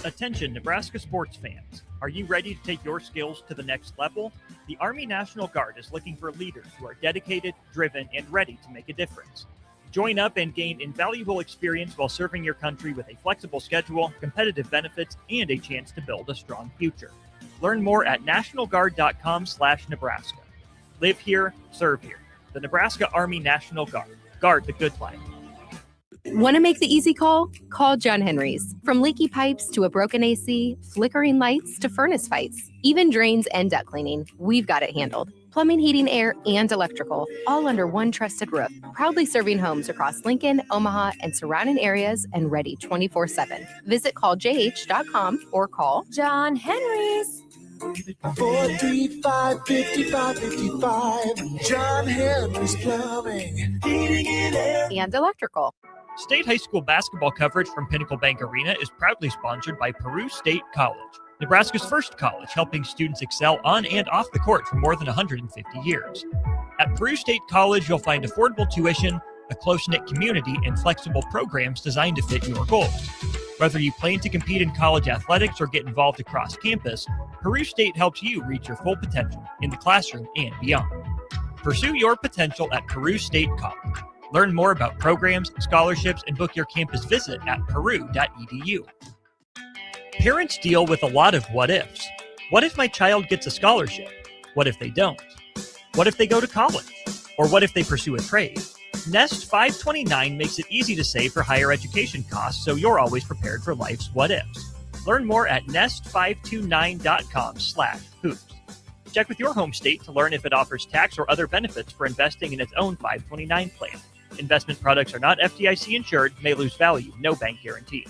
Attention, Nebraska sports fans. Are you ready to take your skills to the next level? The Army National Guard is looking for leaders who are dedicated, driven, and ready to make a difference. Join up and gain invaluable experience while serving your country with a flexible schedule, competitive benefits, and a chance to build a strong future. Learn more at nationalguard.com/Nebraska. Live here, serve here. The Nebraska Army National Guard. Guard the good life. Want to make the easy call? Call John Henry's. From leaky pipes to a broken AC, flickering lights to furnace fights, even drains and duct cleaning, we've got it handled. Plumbing, heating, air, and electrical, all under one trusted roof. Proudly serving homes across Lincoln, Omaha, and surrounding areas, and ready 24/7. Visit calljh.com or call John Henry's. 435-5555. John Henry's Plumbing, Heating, and Air. And electrical. State high school basketball coverage from Pinnacle Bank Arena is proudly sponsored by Peru State College, Nebraska's first college helping students excel on and off the court for more than 150 years. At Peru State College, you'll find affordable tuition, a close-knit community, and flexible programs designed to fit your goals. Whether you plan to compete in college athletics or get involved across campus, Peru State helps you reach your full potential in the classroom and beyond. Pursue your potential at Peru State College. Learn more about programs, scholarships, and book your campus visit at peru.edu. Parents deal with a lot of what-ifs. What if my child gets a scholarship? What if they don't? What if they go to college? Or what if they pursue a trade? Nest 529 makes it easy to save for higher education costs, so you're always prepared for life's what-ifs. Learn more at nest529.com/hoops. Check with your home state to learn if it offers tax or other benefits for investing in its own 529 plan. Investment products are not FDIC insured, may lose value, no bank guarantee.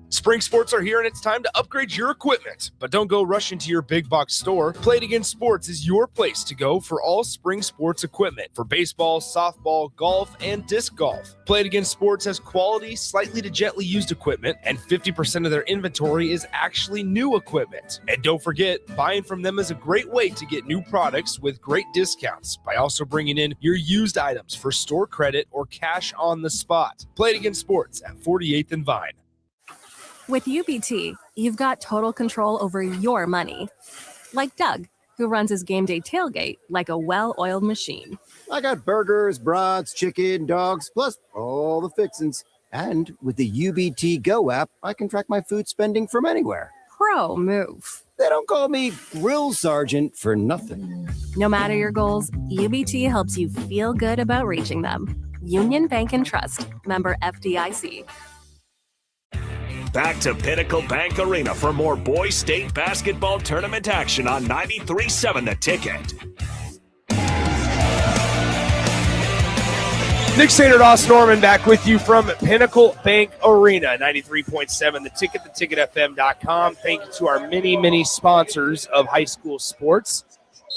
Spring sports are here and it's time to upgrade your equipment. But don't go rushing to your big box store. Play It Again Sports is your place to go for all spring sports equipment for baseball, softball, golf, and disc golf. Play It Again Sports has quality, slightly to gently used equipment, and 50% of their inventory is actually new equipment. And don't forget, buying from them is a great way to get new products with great discounts by also bringing in your used items for store credit or cash on the spot. Play It Again Sports at 48th and Vine. With UBT, you've got total control over your money. Like Doug, who runs his game day tailgate like a well-oiled machine. I got burgers, brats, chicken, dogs, plus all the fixins. And with the UBT Go app, I can track my food spending from anywhere. Pro move. They don't call me Grill Sergeant for nothing. No matter your goals, UBT helps you feel good about reaching them. Union Bank and Trust, member FDIC. Back to Pinnacle Bank Arena for more Boys State basketball tournament action on 93.7 The Ticket. Nick Sainert, Ross Norman back with you from Pinnacle Bank Arena, 93.7 The Ticket, theticketfm.com. Thank you to our many sponsors of high school sports.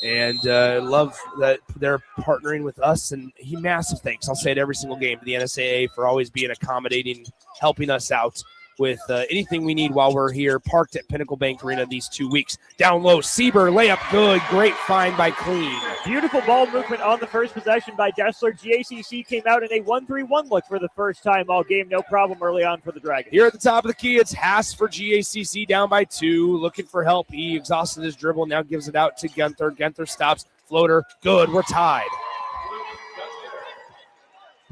And love that they're partnering with us. And massive thanks. I'll say it every single game to the NSAA for always being accommodating, helping us out with anything we need while we're here, parked at Pinnacle Bank Arena these 2 weeks. Down low, Sieber, layup good. Great find by Clean. Beautiful ball movement on the first possession by Deshler. GACC came out in a 1-3-1 look for the first time all game. No problem early on for the Dragons. Here at the top of the key, it's Haas for GACC down by 2. Looking for help. He exhausted his dribble. Now gives it out to Gunther. Gunther stops. Floater. Good. We're tied.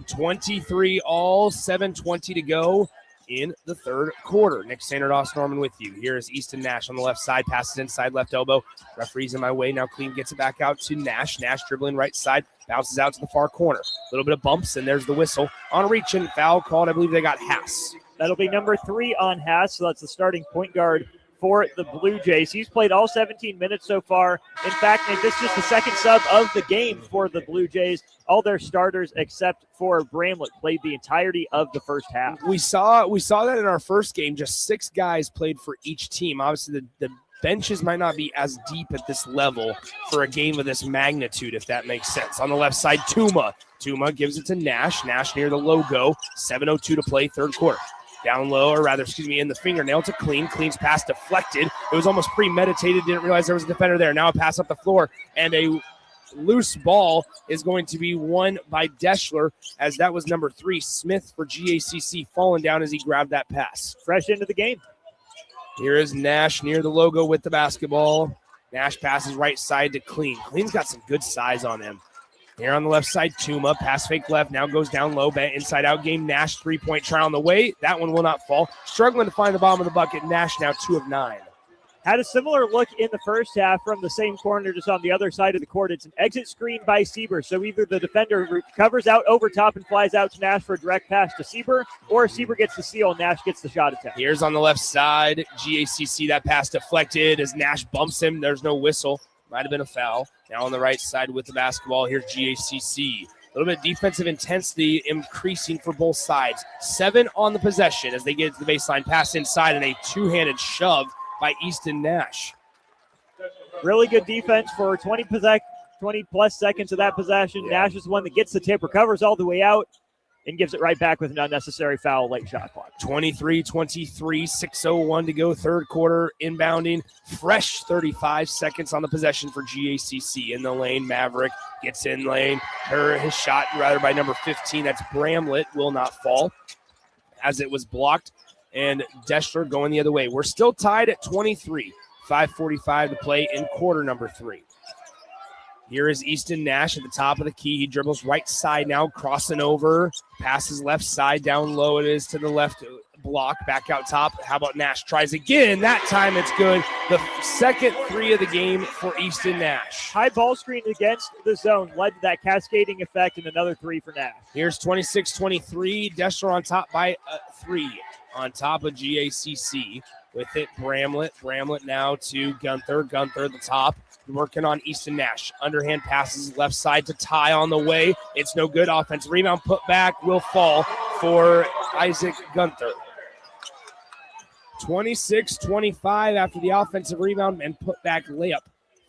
23 all, 7:20 to go in the third quarter. Nick Sainert, Ross Norman with you. Here is Easton Nash on the left side. Passes inside left elbow. Referee's in my way. Now Clean gets it back out to Nash. Nash dribbling right side. Bounces out to the far corner. A little bit of bumps, and there's the whistle. On a reach and foul called. I believe they got Haas. That'll be number 3 on Haas, so that's the starting point guard for the Blue Jays. He's played all 17 minutes so far. In fact, this is just the second sub of the game for the Blue Jays. All their starters, except for Bramlett, played the entirety of the first half. We saw that in our first game. Just 6 guys played for each team. Obviously, the benches might not be as deep at this level for a game of this magnitude, if that makes sense. On the left side, Tuma. Tuma gives it to Nash. Nash near the logo. 7:02 to play, third quarter. Down low, or rather, in the fingernail to Clean. Clean's pass deflected. It was almost premeditated. Didn't realize there was a defender there. Now a pass up the floor, and a loose ball is going to be won by Deshler, as that was number 3, Smith for GACC, falling down as he grabbed that pass. Fresh into the game. Here is Nash near the logo with the basketball. Nash passes right side to Clean. Clean's got some good size on him. Here on the left side, Tuma, pass fake left, now goes down low, inside out game. Nash, three-point try on the way. That one will not fall. Struggling to find the bottom of the bucket. Nash now 2 of 9. Had a similar look in the first half from the same corner, just on the other side of the court. It's an exit screen by Sieber. So either the defender covers out over top and flies out to Nash for a direct pass to Sieber, or Sieber gets the steal and Nash gets the shot attempt. Here's on the left side, GACC, that pass deflected as Nash bumps him. There's no whistle. Might have been a foul. Now on the right side with the basketball, here's GACC. A little bit of defensive intensity increasing for both sides. 7 on the possession as they get to the baseline, pass inside, and a two-handed shove by Easton Nash. Really good defense for 20-plus seconds of that possession. Yeah. Nash is the one that gets the tip, recovers all the way out, and gives it right back with an unnecessary foul, late shot clock. 23-23, 6:01 to go, third quarter, inbounding. Fresh 35 seconds on the possession for GACC. In the lane, Maverick gets in lane. His shot, rather, by number 15, that's Bramlett, will not fall as it was blocked. And Deshler going the other way. We're still tied at 23. 5:45 to play in quarter number 3. Here is Easton Nash at the top of the key. He dribbles right side now, crossing over. Passes left side, down low it is to the left block. Back out top. How about Nash? Tries again. That time it's good. The second 3 of the game for Easton Nash. High ball screen against the zone led to that cascading effect, and another 3 for Nash. Here's 26-23. Deshler on top by 3. On top of GACC. With it, Bramlett. Bramlett now to Gunther. Gunther at the top. Working on Easton Nash. Underhand passes left side to Ty on the way. It's no good. Offensive rebound put back will fall for Isaac Gunther. 26-25 after the offensive rebound and put back layup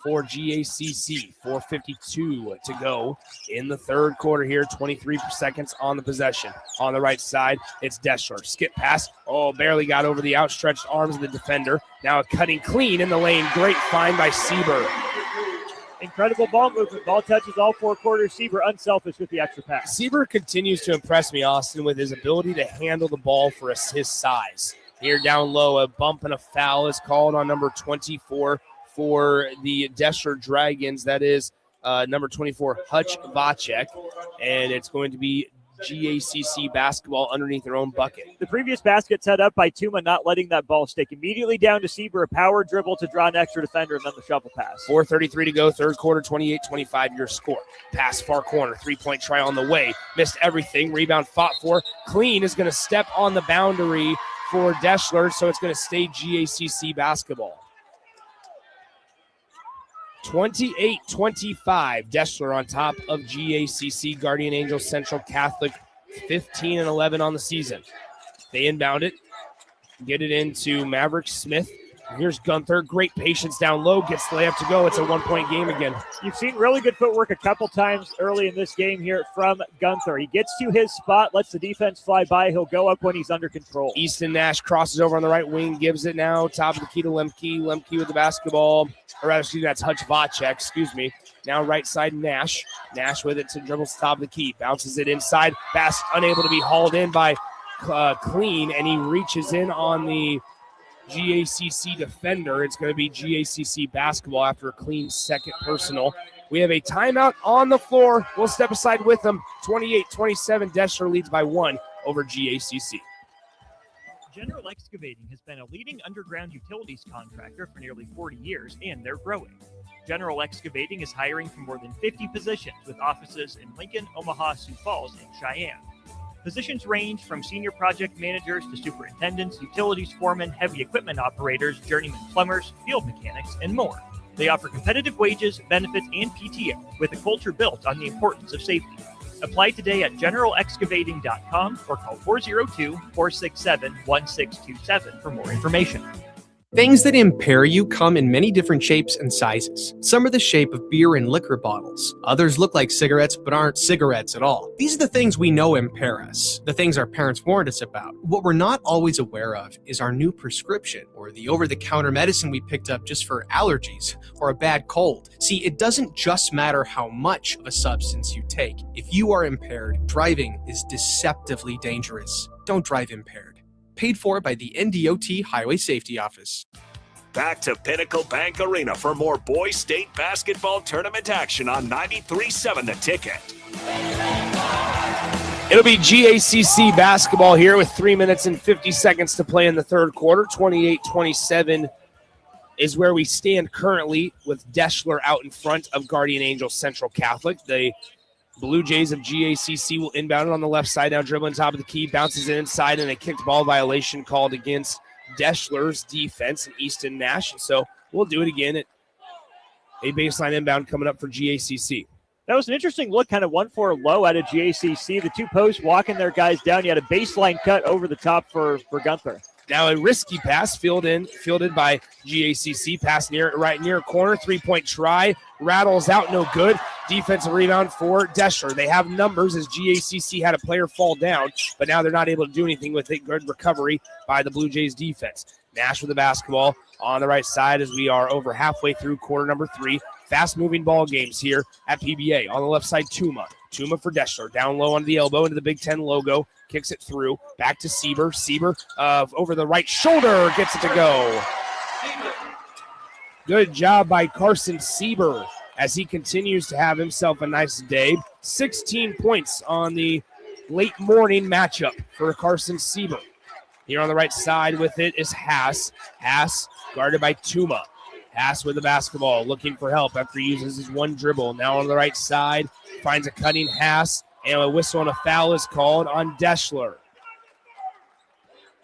for GACC. 4:52 to go in the third quarter here. 23 seconds on the possession. On the right side, it's Deshler. Skip pass. Oh, barely got over the outstretched arms of the defender. Now a cutting clean in the lane. Great find by Sieber. Incredible ball movement. Ball touches all 4 quarters. Sieber unselfish with the extra pass. Sieber continues to impress me, Austin, with his ability to handle the ball for his size. Here down low, a bump and a foul is called on number 24 for the Deshler Dragons. That is number 24, Hutch Vacek. And it's going to be GACC basketball underneath their own bucket. The previous basket set up by Tuma, not letting that ball stick. Immediately down to Sieber, a power dribble to draw an extra defender, and then the shovel pass. 4:33 to go, third quarter, 28-25 your score. Pass far corner, three-point try on the way. Missed everything, rebound fought for. Clean is going to step on the boundary for Deshler, so it's going to stay GACC basketball. 28-25, Deshler on top of GACC. Guardian Angels Central Catholic 15-11 on the season. They inbound it, get it into Maverick Smith. Here's Gunther, great patience down low, gets the layup to go. It's a one-point game again. You've seen really good footwork a couple times early in this game here from Gunther. He gets to his spot, lets the defense fly by. He'll go up when he's under control. Easton Nash crosses over on the right wing, gives it now, top of the key to Lemke. Lemke with the basketball, or rather, excuse me, that's Hutch Vocek, excuse me. Now right side, Nash. Nash with it to dribbles top of the key, bounces it inside. Bass unable to be hauled in by Clean, and he reaches in on the GACC defender. It's going to be GACC basketball after a clean second personal. We have a timeout on the floor. We'll step aside with them. 28-27, Deshler leads by 1 over GACC. General Excavating has been a leading underground utilities contractor for nearly 40 years, and they're growing. General Excavating is hiring for more than 50 positions with offices in Lincoln, Omaha, Sioux Falls, and Cheyenne. Positions range from senior project managers to superintendents, utilities foremen, heavy equipment operators, journeyman plumbers, field mechanics, and more. They offer competitive wages, benefits, and PTO with a culture built on the importance of safety. Apply today at generalexcavating.com or call 402-467-1627 for more information. Things that impair you come in many different shapes and sizes. Some are the shape of beer and liquor bottles. Others look like cigarettes but aren't cigarettes at all. These are the things we know impair us, the things our parents warned us about. What we're not always aware of is our new prescription or the over-the-counter medicine we picked up just for allergies or a bad cold. See, it doesn't just matter how much of a substance you take. If you are impaired, driving is deceptively dangerous. Don't drive impaired. Paid for by the NDOT Highway Safety Office. Back to Pinnacle Bank Arena for more Boys State basketball tournament action on 93.7 The Ticket. It'll be GACC basketball here with 3 minutes and 50 seconds to play in the third quarter. 28-27 is where we stand currently with Deshler out in front of Guardian Angels Central Catholic. The Blue Jays of GACC will inbound it on the left side, now dribbling top of the key, bounces it inside, and a kicked ball violation called against Deshler's defense and Easton Nash. And so we'll do it again at a baseline inbound coming up for GACC. That was an interesting look, kind of 1-4 low out of GACC. The two posts walking their guys down. You had a baseline cut over the top for Gunther. Now a risky pass fielded by GACC. Pass right near corner. Three-point try. Rattles out, no good. Defensive rebound for Deshler. They have numbers as GACC had a player fall down, but now they're not able to do anything with it. Good recovery by the Blue Jays defense. Nash with the basketball on the right side as we are over halfway through quarter number 3. Fast-moving ball games here at PBA. On the left side, Tuma. Tuma for Deshler. Down low under the elbow into the Big Ten logo. Kicks it through. Back to Sieber. Sieber over the right shoulder. Gets it to go. Good job by Carson Sieber as he continues to have himself a nice day. 16 points on the late morning matchup for Carson Sieber. Here on the right side with it is Haas. Haas guarded by Tuma. Haas with the basketball, looking for help after he uses his one dribble. Now on the right side, finds a cutting Haas, and a whistle and a foul is called on Deshler.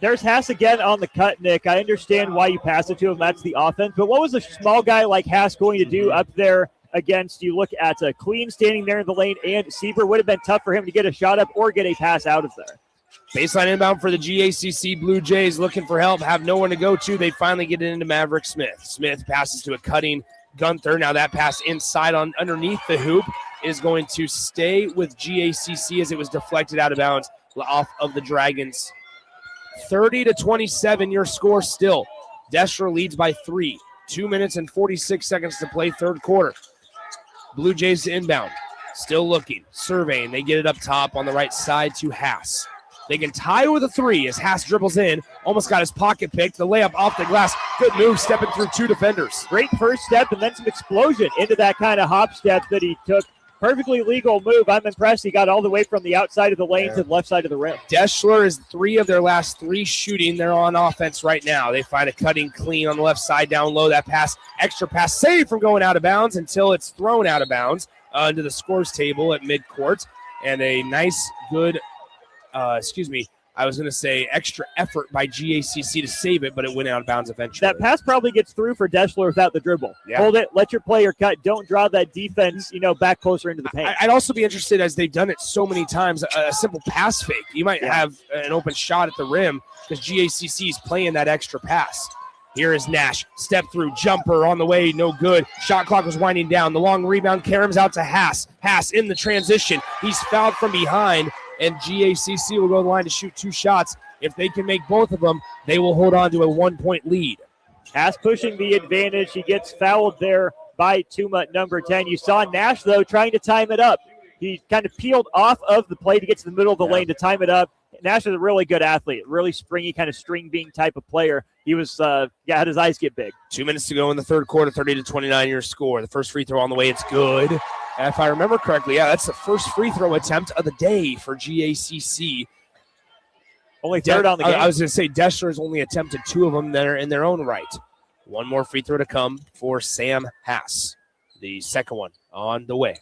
There's Haas again on the cut, Nick. I understand why you pass it to him. That's the offense. But what was a small guy like Haas going to do up there against, you look at Clean standing there in the lane, and Sieber would have been tough for him to get a shot up or get a pass out of there. Baseline inbound for the GACC Blue Jays looking for help, have no one to go to. They finally get it into Maverick Smith. Smith passes to a cutting Gunther. Now that pass inside on underneath the hoop is going to stay with GACC as it was deflected out of bounds off of the Dragons. 30-27 your score still. Deshler leads by 3. 2 minutes and 46 seconds to play third quarter. Blue Jays to inbound. Still looking, surveying. They get it up top on the right side to Haas. They can tie with a 3 as Haas dribbles in. Almost got his pocket picked. The layup off the glass. Good move, stepping through 2 defenders. Great first step and then some explosion into that kind of hop step that he took Perfectly legal move. I'm impressed. He got all the way from the outside of the lane to the left side of the rim. Deshler is 3 of their last 3 shooting. They're on offense right now. They find a cutting clean on the left side down low. That pass, extra pass, saved from going out of bounds until it's thrown out of bounds into the scores table at midcourt. And a nice, good, extra effort by GACC to save it, but it went out of bounds eventually. That pass probably gets through for Deshler without the dribble. Yeah. Hold it, let your player cut. Don't draw that defense, back closer into the paint. I'd also be interested, as they've done it so many times, a simple pass fake. You might have an open shot at the rim because GACC is playing that extra pass. Here is Nash. Step through, jumper on the way, no good. Shot clock was winding down. The long rebound, Karam's out to Haas. Haas in the transition. He's fouled from behind, and GACC will go to the line to shoot 2 shots. If they can make both of them, they will hold on to a 1-point lead. Haas pushing the advantage. He gets fouled there by Tuma, number 10. You saw Nash, though, trying to time it up. He kind of peeled off of the play to get to the middle of the lane to time it up. Nash is a really good athlete, really springy, kind of string bean type of player. He was, had his eyes get big. 2 minutes to go in the third quarter, 30-29 your score. The first free throw on the way, it's good. And if I remember correctly, that's the first free throw attempt of the day for GACC. Only third on the game. I was going to say Deshler has only attempted 2 of them that are in their own right. One more free throw to come for Sam Haas. The second one on the way.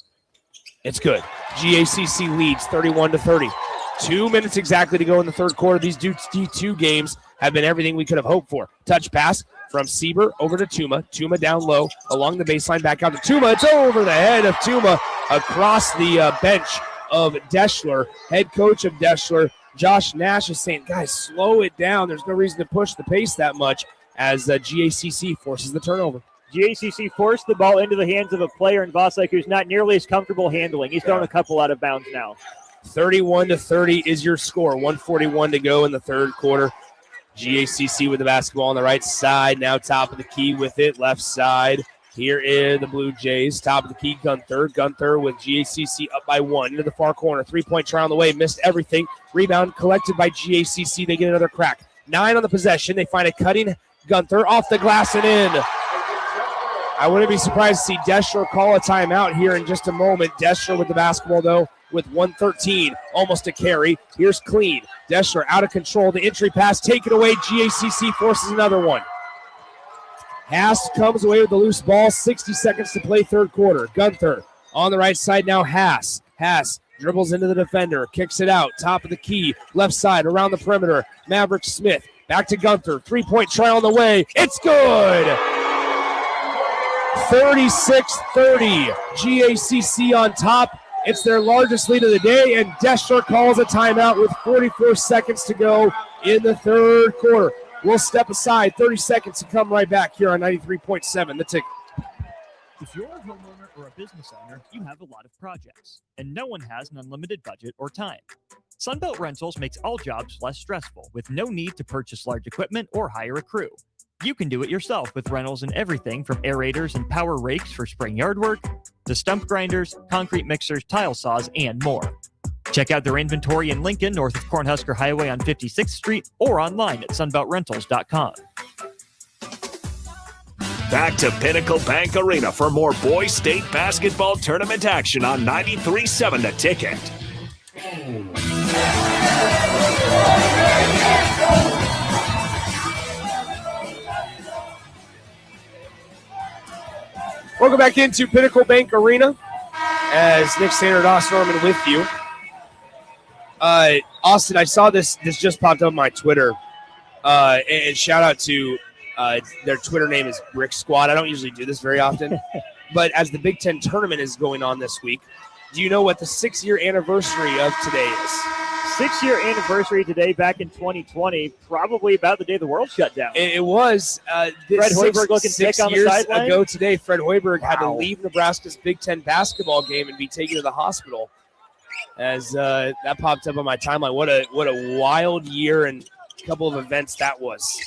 It's good. GACC leads 31-30. 2 minutes exactly to go in the third quarter. These D2 games have been everything we could have hoped for. Touch pass from Sieber over to Tuma. Tuma down low along the baseline, back out to Tuma. It's over the head of Tuma across the bench of Deshler. Head coach of Deshler, Josh Nash, is saying, guys, slow it down. There's no reason to push the pace that much as GACC forces the turnover. GACC forced the ball into the hands of a player in Vosek who's not nearly as comfortable handling. He's thrown a couple out of bounds now. 31-30 is your score. 1:41 to go in the third quarter. GACC with the basketball on the right side. Now top of the key with it. Left side. Here is the Blue Jays. Top of the key, Gunther. Gunther with GACC up by 1. Into the far corner. 3-point try on the way. Missed everything. Rebound collected by GACC. They get another crack. 9 on the possession. They find a cutting Gunther off the glass and in. I wouldn't be surprised to see Deshler call a timeout here in just a moment. Deshler with the basketball, though, with 1:13, almost a carry. Here's Clean. Deshler out of control. The entry pass taken away. GACC forces another one. Haas comes away with the loose ball. 60 seconds to play third quarter. Gunther on the right side now. Haas. Haas dribbles into the defender. Kicks it out. Top of the key. Left side around the perimeter. Maverick Smith. Back to Gunther. 3-point try on the way. It's good. 36-30. GACC on top. It's their largest lead of the day, and Deshler calls a timeout with 44 seconds to go in the third quarter. We'll step aside. 30 seconds to come right back here on 93.7 The Ticket. If you're a homeowner or a business owner, you have a lot of projects, and no one has an unlimited budget or time. Sunbelt Rentals makes all jobs less stressful with no need to purchase large equipment or hire a crew. You can do it yourself with rentals and everything from aerators and power rakes for spring yard work to stump grinders, concrete mixers, tile saws, and more. Check out their inventory in Lincoln, north of Cornhusker Highway on 56th Street, or online at sunbeltrentals.com. Back to Pinnacle Bank Arena for more Boys State basketball tournament action on 93.7 The Ticket. Welcome back into Pinnacle Bank Arena as Nick Standard, Austin Norman with you. Austin, I saw this just popped up on my Twitter. And shout out to their Twitter name is Brick Squad. I don't usually do this very often. But as the Big Ten tournament is going on this week, do you know what the 6-year anniversary of today is? 6-year anniversary today, back in 2020, probably about the day the world shut down. It was. Fred Hoiberg looking sick on the sideline. 6 years ago today, Fred Hoiberg had to leave Nebraska's Big Ten basketball game and be taken to the hospital. As that popped up on my timeline, what a wild year and a couple of events that was.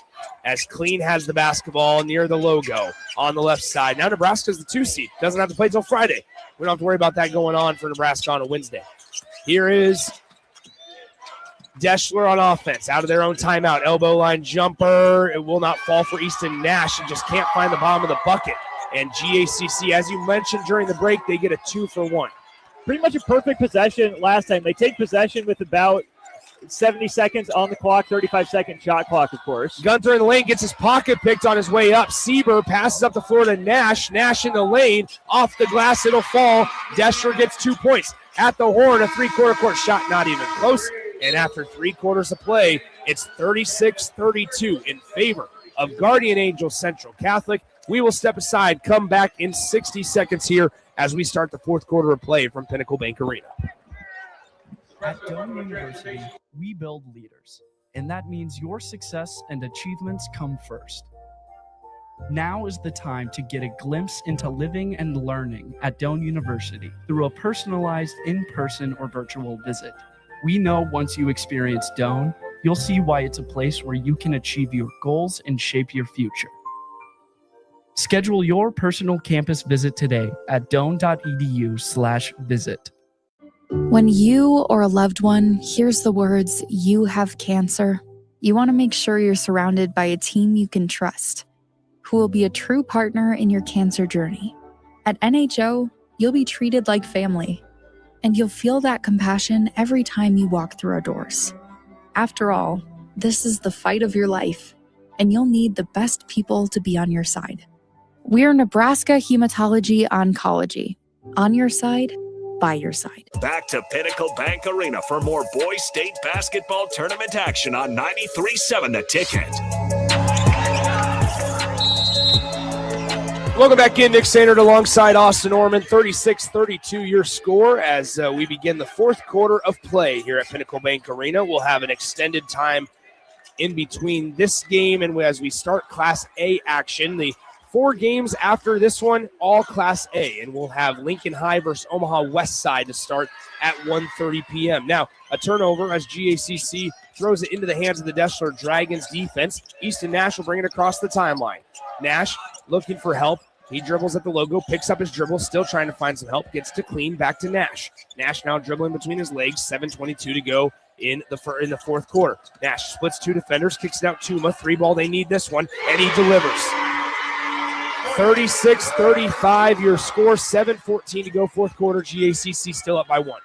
As Clean has the basketball near the logo on the left side. Now Nebraska's the 2 seed. Doesn't have to play until Friday. We don't have to worry about that going on for Nebraska on a Wednesday. Here is Deshler on offense, out of their own timeout. Elbow line jumper. It will not fall for Easton Nash and just can't find the bottom of the bucket. And GACC, as you mentioned during the break, they get a 2-for-1. pretty much a perfect possession last time. They take possession with about 70 seconds on the clock, 35-second shot clock, of course. Gunther in the lane gets his pocket picked on his way up. Sieber passes up the floor to Nash. Nash in the lane. Off the glass, it'll fall. Deshler gets 2 points. At the horn, a three-quarter court shot, not even close. And after 3 quarters of play, it's 36-32 in favor of Guardian Angels Central Catholic. We will step aside, come back in 60 seconds here as we start the fourth quarter of play from Pinnacle Bank Arena. At Doane University, we build leaders, and that means your success and achievements come first. Now is the time to get a glimpse into living and learning at Doane University through a personalized in-person or virtual visit. We know once you experience Doane, you'll see why it's a place where you can achieve your goals and shape your future. Schedule your personal campus visit today at doane.edu/visit. When you or a loved one hears the words, "You have cancer," you want to make sure you're surrounded by a team you can trust, who will be a true partner in your cancer journey. At NHO, you'll be treated like family, and you'll feel that compassion every time you walk through our doors. After all, this is the fight of your life, and you'll need the best people to be on your side. We're Nebraska Hematology Oncology. On your side, by your side. Back to Pinnacle Bank Arena for more boys state basketball tournament action on 93.7 The Ticket. Welcome back in. Nick Sandert alongside Austin Orman. 36-32 your score as we begin the fourth quarter of play here at Pinnacle Bank Arena. We'll have an extended time in between this game and as we start Class A action. The 4 games after this one, all Class A, and we'll have Lincoln High versus Omaha West Side to start at 1:30 p.m. Now, a turnover as GACC throws it into the hands of the Deshler Dragons defense. Easton Nash will bring it across the timeline. Nash looking for help. He dribbles at the logo, picks up his dribble, still trying to find some help, gets to clean, back to Nash. Nash now dribbling between his legs, 7:22 to go in the fourth quarter. Nash splits 2 defenders, kicks it out Tuma, 3-ball, they need this one, and he delivers. 36-35 your score, 7:14 to go fourth quarter. GACC still up by 1.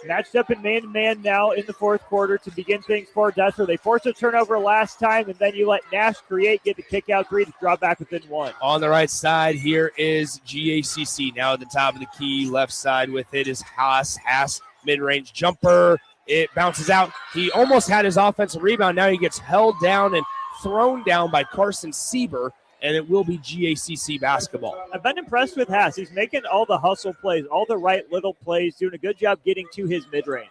Matched up in man-to-man now in the fourth quarter to begin things for Deshler. They forced a turnover last time, and then you let Nash create, get the kick-out 3 to draw back within 1. On the right side, here is GACC. Now at the top of the key, left side with it is Haas. Haas, mid-range jumper. It bounces out. He almost had his offensive rebound. Now he gets held down and thrown down by Carson Sieber, and it will be GACC basketball. I've been impressed with Haas. He's making all the hustle plays, all the right little plays, doing a good job getting to his mid-range.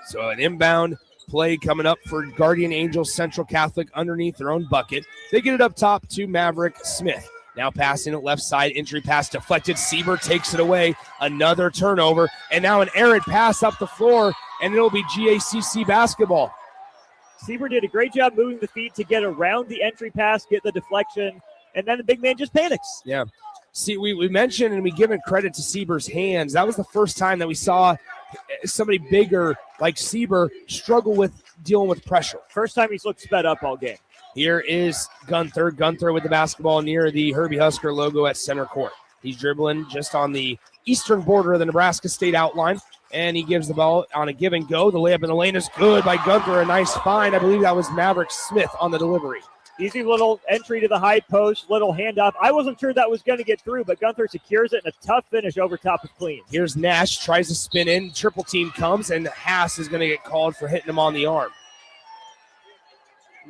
So an inbound play coming up for Guardian Angels Central Catholic underneath their own bucket. They get it up top to Maverick Smith. Now passing it left side, entry pass deflected. Sieber takes it away. Another turnover, and now an errant pass up the floor, and it'll be GACC basketball. Sieber did a great job moving the feet to get around the entry pass, get the deflection, and then the big man just panics. Yeah. See, we mentioned and we given credit to Sieber's hands. That was the first time that we saw somebody bigger like Sieber struggle with dealing with pressure. First time he's looked sped up all game. Here is Gunther. Gunther with the basketball near the Herbie Husker logo at center court. He's dribbling just on the eastern border of the Nebraska State outline. And he gives the ball on a give and go. The layup in the lane is good by Gunther. A nice find. I believe that was Maverick Smith on the delivery. Easy little entry to the high post, little handoff. I wasn't sure that was going to get through, but Gunther secures it and a tough finish over top of clean. Here's Nash, tries to spin in. Triple team comes, and Haas is going to get called for hitting him on the arm.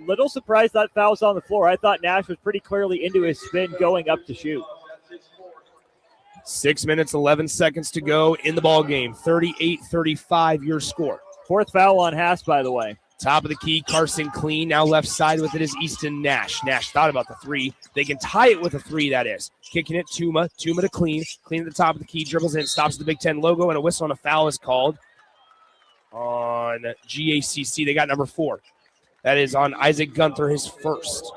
Little surprised that foul's on the floor. I thought Nash was pretty clearly into his spin going up to shoot. 6 minutes, 11 seconds to go in the ball game. 38-35 your score. Fourth foul on Haas, by the way. Top of the key, Carson Clean. Now left side with it is Easton Nash. Nash thought about the 3. They can tie it with a 3, that is. Kicking it, Tuma. Tuma to Clean. Clean at the top of the key, dribbles in, stops the Big Ten logo, and a whistle on a foul is called on GACC. They got number 4. That is on Isaac Gunther, his first.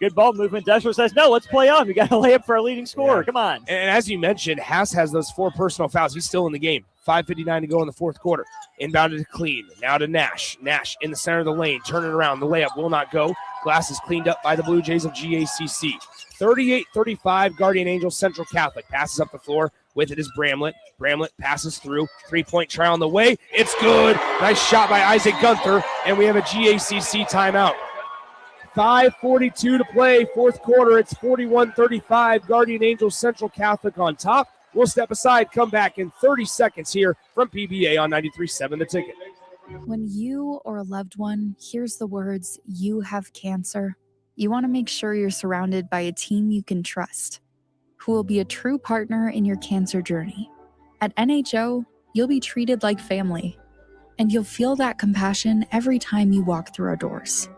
Good ball movement. Deshler says, no, let's play on. We got to lay up for our leading scorer. Yeah. Come on. And as you mentioned, Haas has those 4 personal fouls. He's still in the game. 5:59 to go in the fourth quarter. Inbounded to Clean. Now to Nash. Nash in the center of the lane. Turning around. The layup will not go. Glass is cleaned up by the Blue Jays of GACC. 38-35, Guardian Angels Central Catholic. Passes up the floor. With it is Bramlett. Bramlett passes through. 3-point try on the way. It's good. Nice shot by Isaac Gunther. And we have a GACC timeout. 5:42 to play, fourth quarter. It's 41-35. Guardian Angels Central Catholic on top. We'll step aside, come back in 30 seconds here from PBA on 93.7 The Ticket. When you or a loved one hears the words, "you have cancer," you want to make sure you're surrounded by a team you can trust, who will be a true partner in your cancer journey. At NHO, you'll be treated like family, and you'll feel that compassion every time you walk through our doors.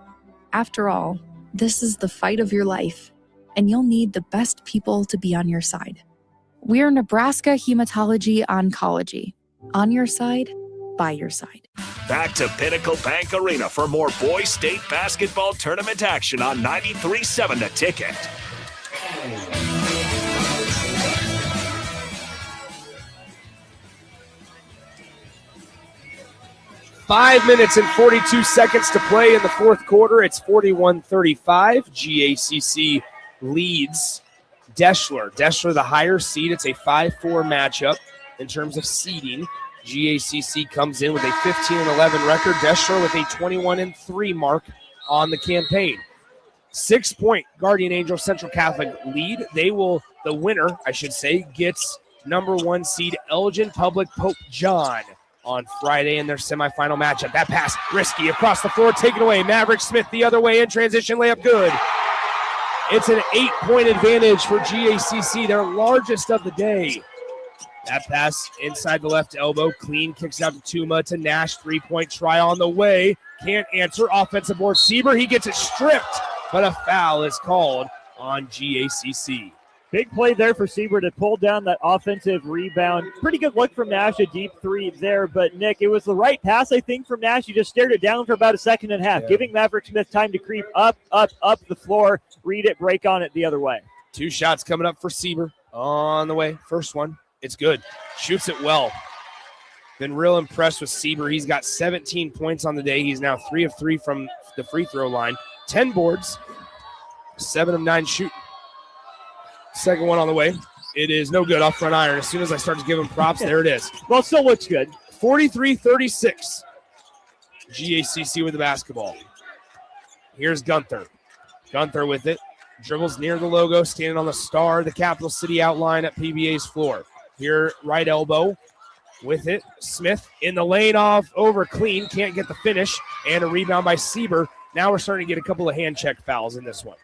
After all, this is the fight of your life, and you'll need the best people to be on your side. We're Nebraska Hematology Oncology. On your side, by your side. Back to Pinnacle Bank Arena for more Boys State basketball tournament action on 93.7 The Ticket. 5 minutes and 42 seconds to play in the fourth quarter. It's 41-35. GACC leads Deshler. Deshler, the higher seed. It's a 5-4 matchup in terms of seeding. GACC comes in with a 15-11 record. Deshler with a 21-3 mark on the campaign. 6-point Guardian Angel Central Catholic lead. The winner, I should say, gets number 1 seed Elgin Public Pope John on Friday in their semifinal matchup. That pass, risky, across the floor, taken away. Maverick Smith the other way in transition, layup good. It's an 8-point advantage for GACC, their largest of the day. That pass inside the left elbow, clean, kicks out to Tuma, to Nash, 3-point try on the way. Can't answer, offensive board, Sieber, he gets it stripped, but a foul is called on GACC. Big play there for Sieber to pull down that offensive rebound. Pretty good look from Nash, a deep 3 there. But, Nick, it was the right pass, I think, from Nash. He just stared it down for about a second and a half, giving Maverick Smith time to creep up the floor, read it, break on it the other way. 2 shots coming up for Sieber on the way. First one, it's good. Shoots it well. Been real impressed with Sieber. He's got 17 points on the day. He's now 3 of 3 from the free throw line. 10 boards, 7 of 9 shooting. Second one on the way. It is no good off front iron. As soon as I start to give him props, there it is. Well, it still looks good. 43-36. GACC with the basketball. Here's Gunther. Gunther with it. Dribbles near the logo, standing on the star, the capital city outline at PBA's floor. Here, right elbow with it. Smith in the lane off, over clean. Can't get the finish. And a rebound by Sieber. Now we're starting to get a couple of hand check fouls in this one.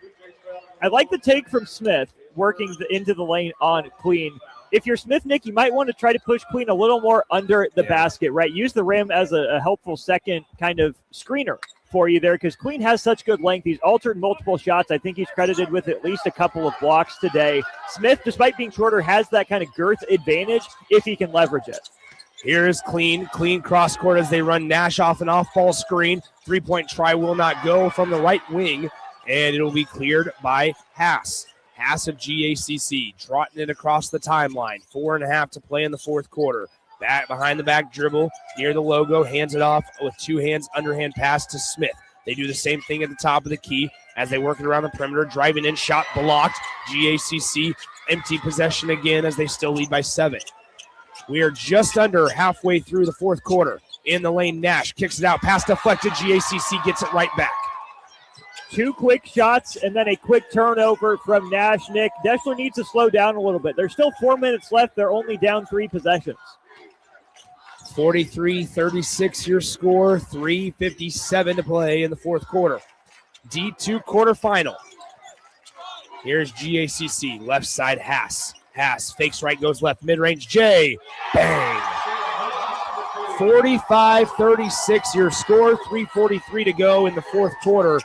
I like the take from Smith, working into the lane on Queen. If you're Smith, Nick, you might want to try to push Queen a little more under the basket, right? Use the rim as a helpful second kind of screener for you there, because Queen has such good length. He's altered multiple shots. I think he's credited with at least a couple of blocks today. Smith, despite being shorter, has that kind of girth advantage if he can leverage it. Here is Clean cross court as they run Nash off an off-ball screen. 3-point try will not go from the right wing, and it'll be cleared by Haas. Haas of GACC, trotting it across the timeline. 4.5 to play in the fourth quarter. Back behind the back dribble, near the logo, hands it off with 2 hands, underhand pass to Smith. They do the same thing at the top of the key as they work it around the perimeter, driving in, shot blocked. GACC empty possession again as they still lead by 7. We are just under halfway through the fourth quarter. In the lane, Nash kicks it out, pass deflected. GACC gets it right back. 2 quick shots and then a quick turnover from Nash. Nick, Deshler needs to slow down a little bit. There's still 4 minutes left. They're only down 3 possessions. 43-36 your score. 3:57 to play in the fourth quarter. D2 quarterfinal. Here's GACC. Left side, Haas. Haas fakes right, goes left, mid-range. Jay. Bang. 45-36 your score. 3:43 to go in the fourth quarter.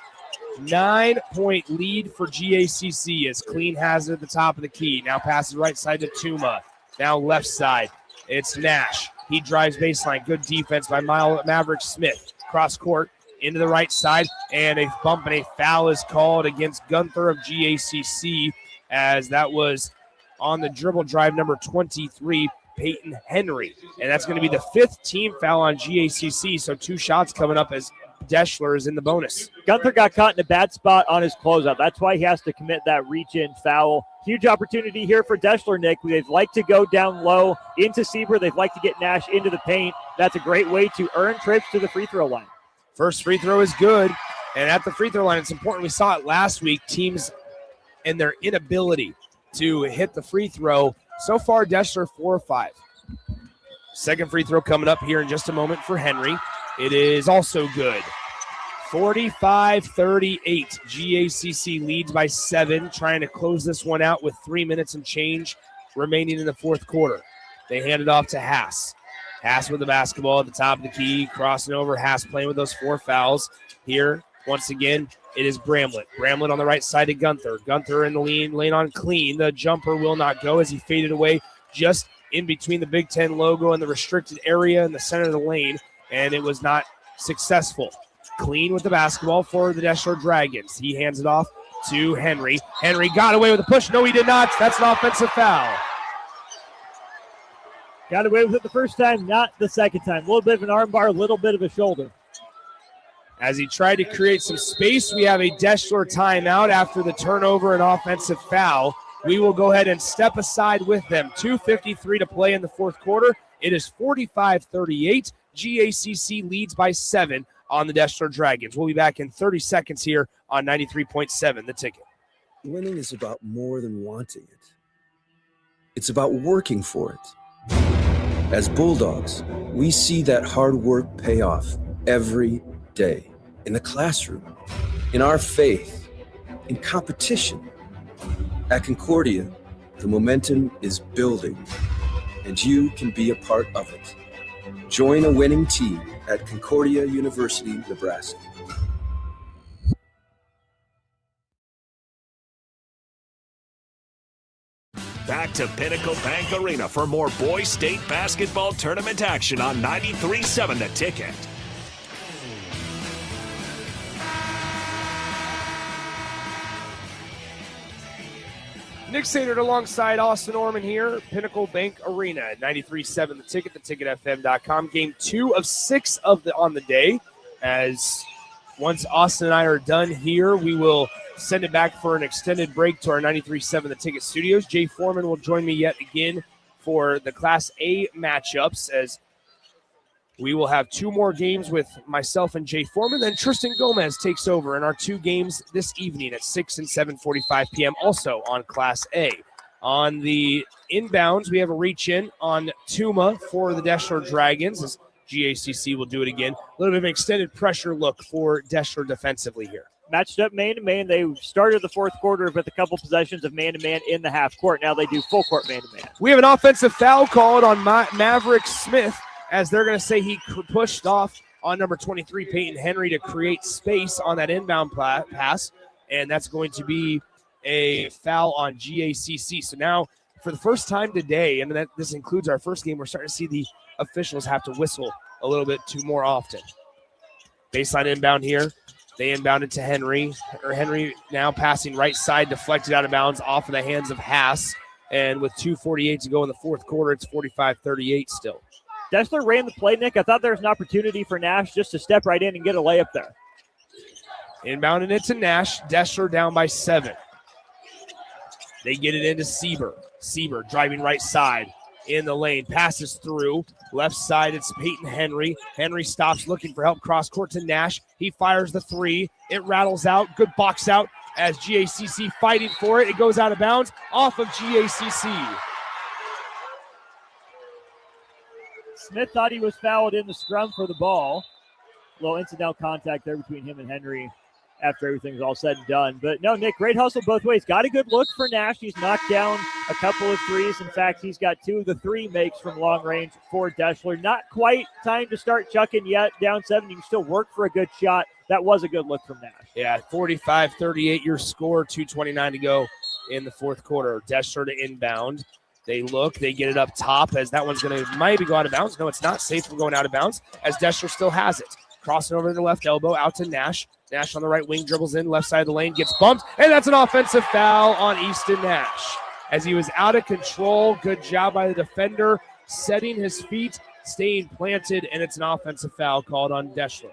9-point lead for GACC as Clean has it at the top of the key. Now passes right side to Tuma. Now left side. It's Nash. He drives baseline. Good defense by Maverick Smith. Cross court into the right side, and a bump and a foul is called against Gunther of GACC, as that was on the dribble drive number 23, Peyton Henry. And that's going to be the 5th team foul on GACC, so 2 shots coming up as Deshler is in the bonus. Gunther got caught in a bad spot on his closeout. That's why he has to commit that reach-in foul. Huge opportunity here for Deshler, Nick. They'd like to go down low into Sieber. They'd like to get Nash into the paint. That's a great way to earn trips to the free throw line. First free throw is good. And at the free throw line, it's important. We saw it last week, teams and their inability to hit the free throw. So far, Deshler 4 of 5. Second free throw coming up here in just a moment for Henry. It is also good. 45-38. GACC leads by 7, trying to close this one out with 3 minutes and change remaining in the fourth quarter. They hand it off to Haas. Haas with the basketball at the top of the key, crossing over. Haas playing with those 4 fouls. Here, once again, it is Bramlett. Bramlett on the right side to Gunther. Gunther in the lane on clean. The jumper will not go as he faded away just in between the Big Ten logo and the restricted area in the center of the lane, and it was not successful. Clean with the basketball for the Deshler Dragons. He hands it off to Henry. Henry got away with a push. No, he did not. That's an offensive foul. Got away with it the first time, not the second time. A little bit of an arm bar, a little bit of a shoulder. As he tried to create some space, we have a Deshler timeout after the turnover and offensive foul. We will go ahead and step aside with them. 2:53 to play in the fourth quarter. It is 45-38. GACC leads by 7 on the Deshler Dragons. We'll be back in 30 seconds here on 93.7 The Ticket. Winning is about more than wanting it. It's about working for it. As Bulldogs, we see that hard work pay off every day. In the classroom, in our faith, in competition. At Concordia, the momentum is building, and you can be a part of it. Join a winning team at Concordia University, Nebraska. Back to Pinnacle Bank Arena for more Boys State basketball tournament action on 93.7 The Ticket. Nick Sadert alongside Austin Orman here, Pinnacle Bank Arena at 93.7 The Ticket, theticketfm.com. Game 2 of 6 on the day. As once Austin and I are done here, we will send it back for an extended break to our 93.7 The Ticket studios. Jay Foreman will join me yet again for the Class A matchups, as we will have 2 more games with myself and Jay Foreman. Then Tristan Gomez takes over in our 2 games this evening at 6 and 7:45 p.m. also on Class A. On the inbounds, we have a reach-in on Tuma for the Deshler Dragons, as GACC will do it again. A little bit of an extended pressure look for Deshler defensively here. Matched up man-to-man. They started the fourth quarter with a couple possessions of man-to-man in the half court. Now they do full court man-to-man. We have an offensive foul called on Maverick Smith, as they're going to say he pushed off on number 23, Peyton Henry, to create space on that inbound pass, and that's going to be a foul on GACC. So now, for the first time today, and this includes our first game, we're starting to see the officials have to whistle a little bit more often. Baseline inbound here. They inbounded to Henry. Henry now passing right side, deflected out of bounds off of the hands of Haas, and with 2:48 to go in the fourth quarter, it's 45-38 still. Deshler ran the play, Nick. I thought there was an opportunity for Nash just to step right in and get a layup there. Inbounding it to Nash. Deshler down by 7. They get it into Sieber. Sieber driving right side in the lane. Passes through. Left side, it's Peyton Henry. Henry stops looking for help. Cross court to Nash. He fires the 3. It rattles out. Good box out as GACC fighting for it. It goes out of bounds off of GACC. Smith thought he was fouled in the scrum for the ball. A little incidental contact there between him and Henry after everything's all said and done. But no, Nick, great hustle both ways. Got a good look for Nash. He's knocked down a couple of threes. In fact, he's got 2 of the 3 makes from long range for Deshler. Not quite time to start chucking yet. Down 7, you can still work for a good shot. That was a good look from Nash. Yeah, 45-38 your score, 2:29 to go in the fourth quarter. Deshler to inbound. They look, they get it up top as that one's going to maybe go out of bounds. No, it's not safe from going out of bounds as Deshler still has it. Crossing over to the left elbow, out to Nash. Nash on the right wing, dribbles in, left side of the lane, gets bumped, and that's an offensive foul on Easton Nash. As he was out of control, good job by the defender, setting his feet, staying planted, and it's an offensive foul called on Deshler.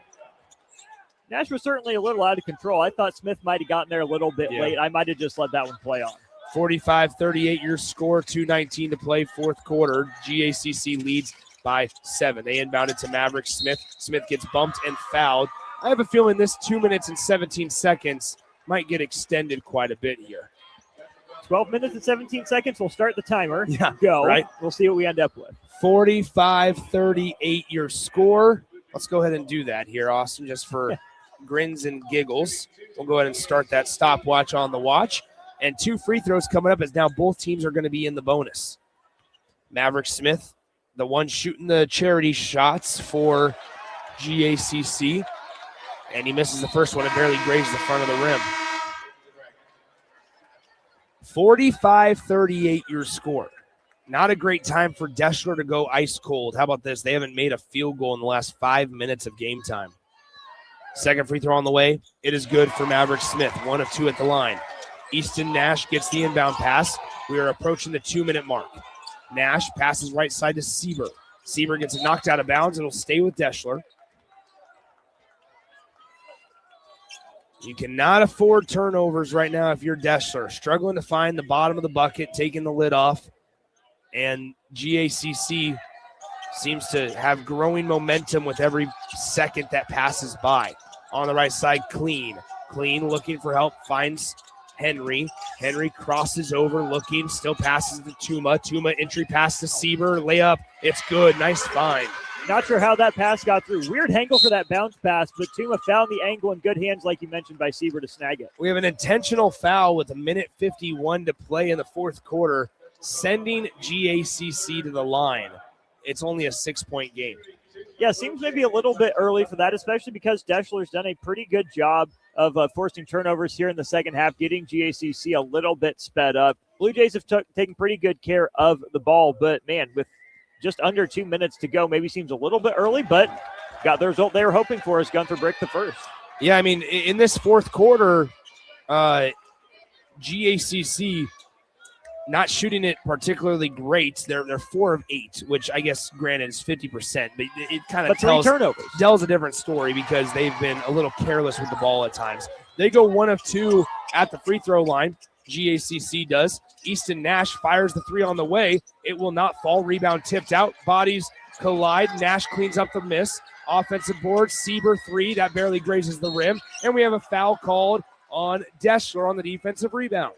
Nash was certainly a little out of control. I thought Smith might have gotten there a little bit late. I might have just let that one play on. 45-38 your score, 2:19 to play, fourth quarter. GACC leads by 7. They inbounded to Maverick Smith. Smith gets bumped and fouled. I have a feeling this 2 minutes and 17 seconds might get extended quite a bit here. 12 minutes and 17 seconds. We'll start the timer. Yeah, go. right. We'll see what we end up with. 45-38 your score. Let's go ahead and do that here, Austin, just for grins and giggles. We'll go ahead and start that stopwatch on the watch. And 2 free throws coming up as now both teams are going to be in the bonus. Maverick Smith, the one shooting the charity shots for GACC. And he misses the first one and barely grazes the front of the rim. 45-38 your score. Not a great time for Deshler to go ice cold. How about this? They haven't made a field goal in the last 5 minutes of game time. Second free throw on the way. It is good for Maverick Smith. 1 of 2 at the line. Easton Nash gets the inbound pass. We are approaching the 2-minute mark. Nash passes right side to Sieber. Sieber gets it knocked out of bounds. It'll stay with Deshler. You cannot afford turnovers right now if you're Deshler. Struggling to find the bottom of the bucket, taking the lid off. And GACC seems to have growing momentum with every second that passes by. On the right side, Clean. Clean looking for help, finds Henry. Henry crosses over, looking, still passes to Tuma. Tuma entry pass to Sieber, layup. It's good, nice find. Not sure how that pass got through. Weird angle for that bounce pass, but Tuma found the angle in good hands, like you mentioned, by Sieber to snag it. We have an intentional foul with 1:51 to play in the fourth quarter, sending GACC to the line. It's only a 6-point game. Yeah, seems maybe a little bit early for that, especially because Deshler's done a pretty good job of forcing turnovers here in the second half, getting GACC a little bit sped up. Blue Jays have taken pretty good care of the ball, but, man, with just under 2 minutes to go, maybe seems a little bit early, but got the result they were hoping for as Gunther break the first. Yeah, I mean, in this fourth quarter, GACC not shooting it particularly great. They're 4 of 8, which I guess granted is 50%, but it kind of tells a different story because they've been a little careless with the ball at times. They go 1 of 2 at the free throw line. GACC does. Easton Nash fires the 3 on the way. It will not fall. Rebound tipped out. Bodies collide. Nash cleans up the miss. Offensive board. Sieber 3. That barely grazes the rim. And we have a foul called on Deshler on the defensive rebound.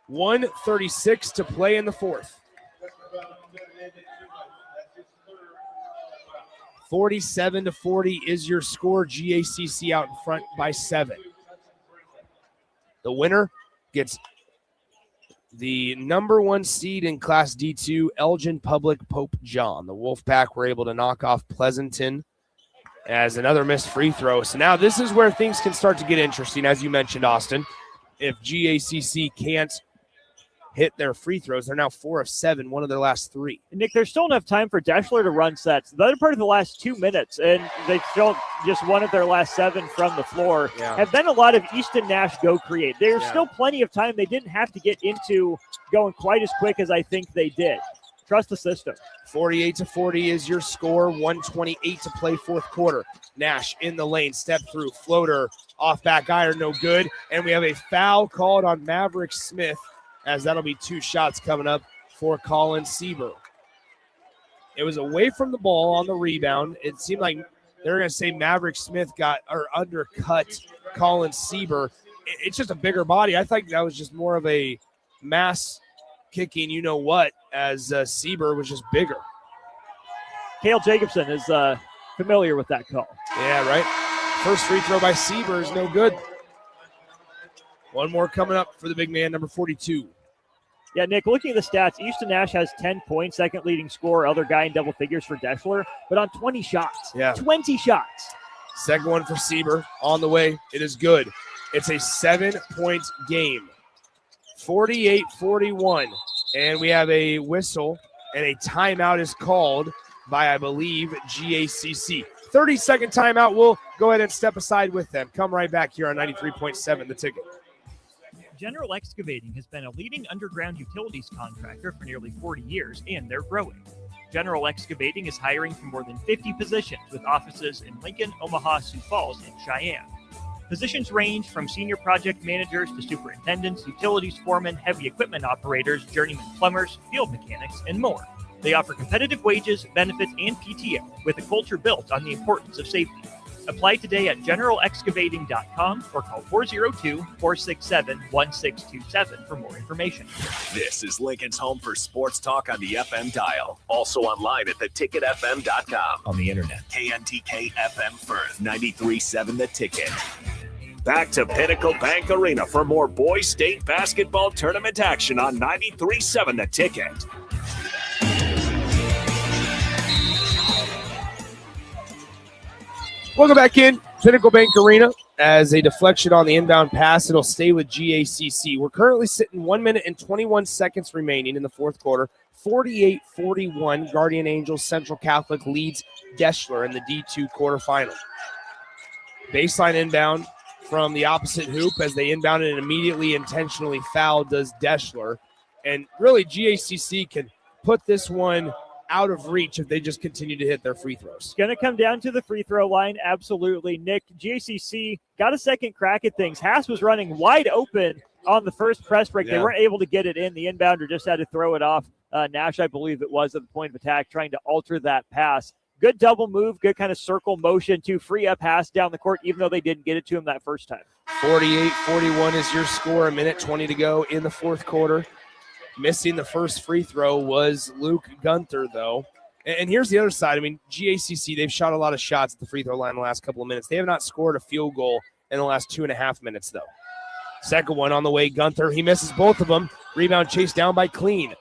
1:36 to play in the fourth. 47-40 is your score. GACC out in front by 7. The winner gets the number 1 seed in Class D2, Elgin Public Pope John. The Wolfpack were able to knock off Pleasanton as another missed free throw. So now this is where things can start to get interesting, as you mentioned, Austin. If GACC can't hit their free throws, they're now 4 of 7, one of their last 3. And Nick, there's still enough time for Deshler to run sets. The other part of the last 2 minutes, and they still just one of their last 7 from the floor, have been a lot of Easton Nash go create. There's still plenty of time. They didn't have to get into going quite as quick as I think they did. Trust the system. 48-40 is your score. 1:28 to play fourth quarter. Nash in the lane, step through, floater, off back iron, no good. And we have a foul called on Maverick Smith, as that'll be 2 shots coming up for Colin Sieber. It was away from the ball on the rebound. It seemed like they were going to say Maverick Smith undercut Colin Sieber. It's just a bigger body. I think that was just more of a mass kicking, you know what, as Sieber was just bigger. Cale Jacobson is familiar with that call. Yeah, right. First free throw by Sieber is no good. One more coming up for the big man, number 42. Yeah, Nick, looking at the stats, Easton Nash has 10 points, second leading scorer, other guy in double figures for Deshler, but on 20 shots. Yeah. 20 shots. Second one for Sieber on the way. It is good. It's a 7-point game. 48-41. And we have a whistle, and a timeout is called by, I believe, GACC. 30-second timeout. We'll go ahead and step aside with them. Come right back here on 93.7 The Ticket. General Excavating has been a leading underground utilities contractor for nearly 40 years, and they're growing. General Excavating is hiring for more than 50 positions with offices in Lincoln, Omaha, Sioux Falls, and Cheyenne. Positions range from senior project managers to superintendents, utilities foremen, heavy equipment operators, journeyman plumbers, field mechanics, and more. They offer competitive wages, benefits, and PTO with a culture built on the importance of safety. Apply today at generalexcavating.com or call 402-467-1627 for more information. This is Lincoln's home for sports talk on the FM dial. Also online at theticketfm.com. On the internet. KNTK FM Firth, 93.7 The Ticket. Back to Pinnacle Bank Arena for more Boys State basketball tournament action on 93.7 The Ticket. Welcome back in. Pinnacle Bank Arena. As a deflection on the inbound pass, it'll stay with GACC. We're currently sitting 1 minute and 21 seconds remaining in the fourth quarter. 48-41, Guardian Angels Central Catholic leads Deshler in the D2 quarterfinal. Baseline inbound from the opposite hoop as they inbounded and immediately intentionally fouled does Deshler. And really, GACC can put this one out of reach if they just continue to hit their free throws. It's going to come down to the free throw line. Absolutely. Nick, GACC got a second crack at things. Haas was running wide open on the first press break. Yeah. They weren't able to get it in. The inbounder just had to throw it off. Nash, I believe it was, at the point of attack, trying to alter that pass. Good double move, good kind of circle motion to free up Haas down the court, even though they didn't get it to him that first time. 48-41 is your score. 1:20 to go in the fourth quarter. Missing the first free throw was Luke Gunther, though. And here's the other side. I mean, GACC, they've shot a lot of shots at the free throw line in the last couple of minutes. They have not scored a field goal in the last 2.5 minutes, though. Second one on the way, Gunther. He misses both of them. Rebound chased down by Clean.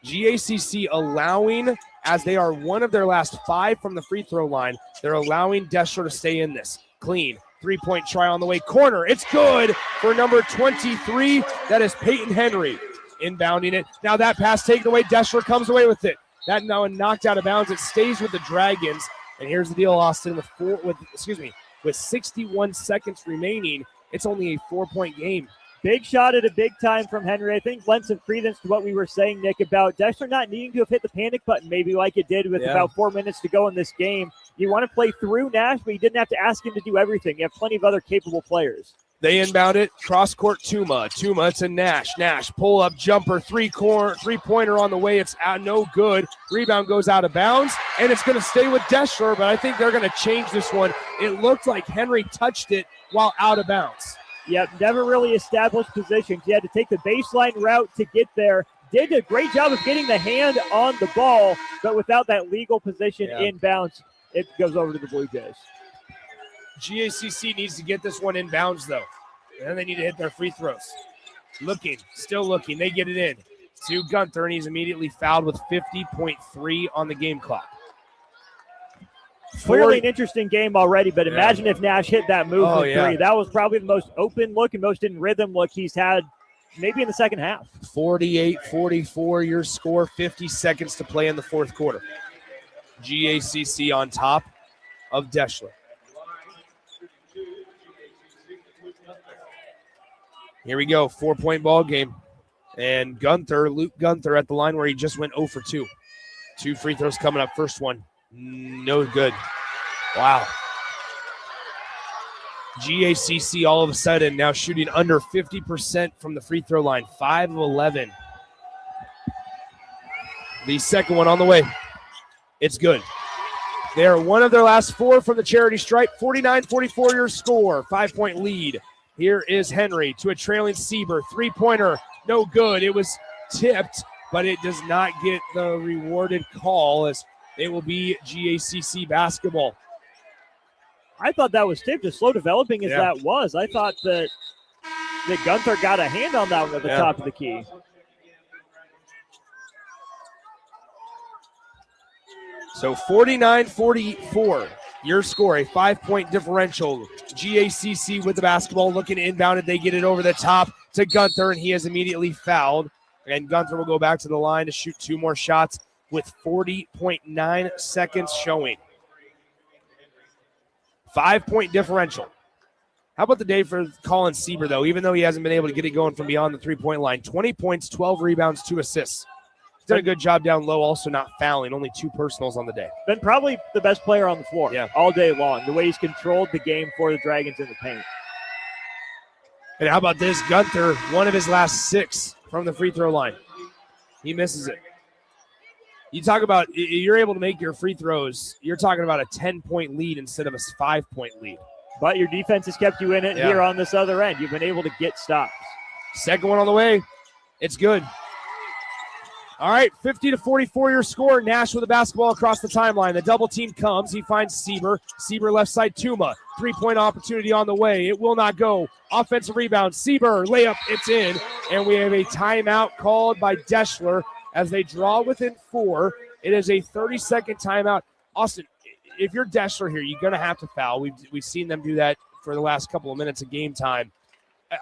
GACC allowing, as they are one of their last 5 from the free throw line, they're allowing Deshler to stay in this. Clean. 3-point try on the way. Corner. It's good for number 23. That is Peyton Henry. Inbounding it. Now that pass taken away. Deshler comes away with it. That now knocked out of bounds. It stays with the Dragons. And here's the deal, Austin. With 61 seconds remaining, it's only a 4-point game. Big shot at a big time from Henry. I think lends some credence to what we were saying, Nick, about Deshler not needing to have hit the panic button maybe like it did with about 4 minutes to go in this game. You want to play through Nash, but you didn't have to ask him to do everything. You have plenty of other capable players. They inbound it. Cross-court Tuma. Tuma to Nash. Nash, pull-up jumper, three-pointer on the way. It's out, no good. Rebound goes out of bounds, and it's going to stay with Deshler, but I think they're going to change this one. It looked like Henry touched it while out of bounds. Yep, never really established positions. He had to take the baseline route to get there. Did a great job of getting the hand on the ball, but without that legal position inbounds, it goes over to the Blue Jays. GACC needs to get this one in bounds, though. And then they need to hit their free throws. Still looking. They get it in to Gunther, and he's immediately fouled with 50.3 on the game clock. Clearly an interesting game already, but imagine if Nash hit that move with three. That was probably the most open look and most in rhythm look he's had maybe in the second half. 48-44, your score, 50 seconds to play in the fourth quarter. GACC on top of Deshler. Here we go, 4-point ball game. And Luke Gunther at the line where he just went 0 for 2. 2 free throws coming up. First one, no good. Wow. GACC all of a sudden now shooting under 50% from the free throw line, 5 of 11. The second one on the way. It's good. They are one of their last 4 from the charity stripe. 49-44 your score, 5-point lead. Here is Henry to a trailing Sieber. 3-pointer, no good. It was tipped, but it does not get the rewarded call as it will be GACC basketball. I thought that was tipped, as slow developing as that was. I thought that Gunther got a hand on that one at the top of the key. So 49-44. Your score, a 5-point differential. GACC with the basketball looking inbounded. They get it over the top to Gunther, and he is immediately fouled. And Gunther will go back to the line to shoot 2 more shots with 40.9 seconds showing. 5-point differential. How about the day for Colin Sieber, though, even though he hasn't been able to get it going from beyond the three-point line? 20 points, 12 rebounds, 2 assists. He's done a good job down low, also not fouling, only 2 personals on the day. Been probably the best player on the floor all day long, the way he's controlled the game for the Dragons in the paint. And how about this? Gunther, one of his last 6 from the free throw line. He misses it. You talk about you're able to make your free throws. You're talking about a 10-point lead instead of a 5-point lead. But your defense has kept you in it here on this other end. You've been able to get stops. Second one on the way. It's good. All right, 50-44 your score. Nash with the basketball across the timeline. The double team comes. He finds Sieber. Sieber left side, Tuma. 3-point opportunity on the way. It will not go. Offensive rebound. Sieber, layup. It's in. And we have a timeout called by Deshler as they draw within 4. It is a 30-second timeout. Austin, if you're Deshler here, you're going to have to foul. We've seen them do that for the last couple of minutes of game time.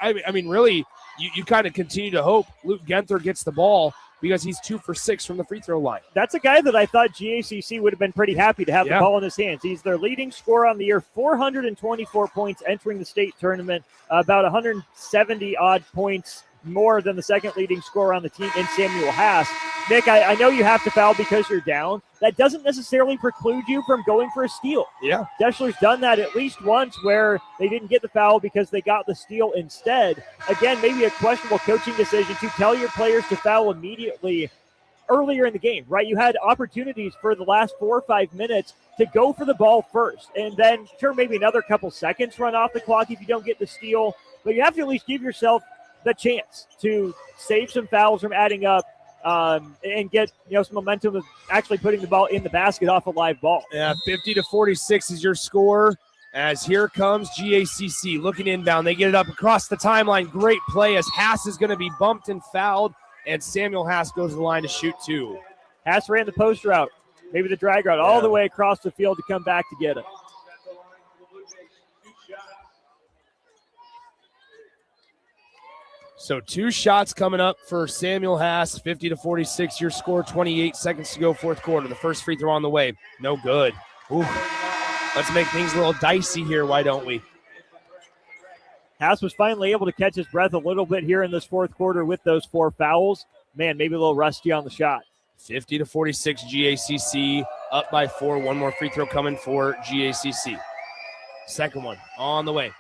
I mean, really, you kind of continue to hope Luke Genther gets the ball because he's 2 for 6 from the free throw line. That's a guy that I thought GACC would have been pretty happy to have the ball in his hands. He's their leading scorer on the year, 424 points entering the state tournament, about 170-odd points more than the second leading scorer on the team in Samuel Haas. Nick, I know you have to foul because you're down. That doesn't necessarily preclude you from going for a steal. Yeah. Deshler's done that at least once where they didn't get the foul because they got the steal instead. Again, maybe a questionable coaching decision to tell your players to foul immediately earlier in the game, right? You had opportunities for the last 4 or 5 minutes to go for the ball first. And then, sure, maybe another couple seconds run off the clock if you don't get the steal. But you have to at least give yourself the chance to save some fouls from adding up and get some momentum of actually putting the ball in the basket off a live ball. Yeah, 50-46 is your score as here comes GACC looking inbound. They get it up across the timeline. Great play as Haas is going to be bumped and fouled, and Samuel Haas goes to the line to shoot 2. Haas ran the post route, maybe the drag route, all the way across the field to come back to get it. So 2 shots coming up for Samuel Haas, 50-46. Your score, 28 seconds to go, fourth quarter. The first free throw on the way. No good. Ooh. Let's make things a little dicey here, why don't we? Haas was finally able to catch his breath a little bit here in this fourth quarter with those 4 fouls. Man, maybe a little rusty on the shot. 50-46, GACC up by 4. One more free throw coming for GACC. Second one on the way.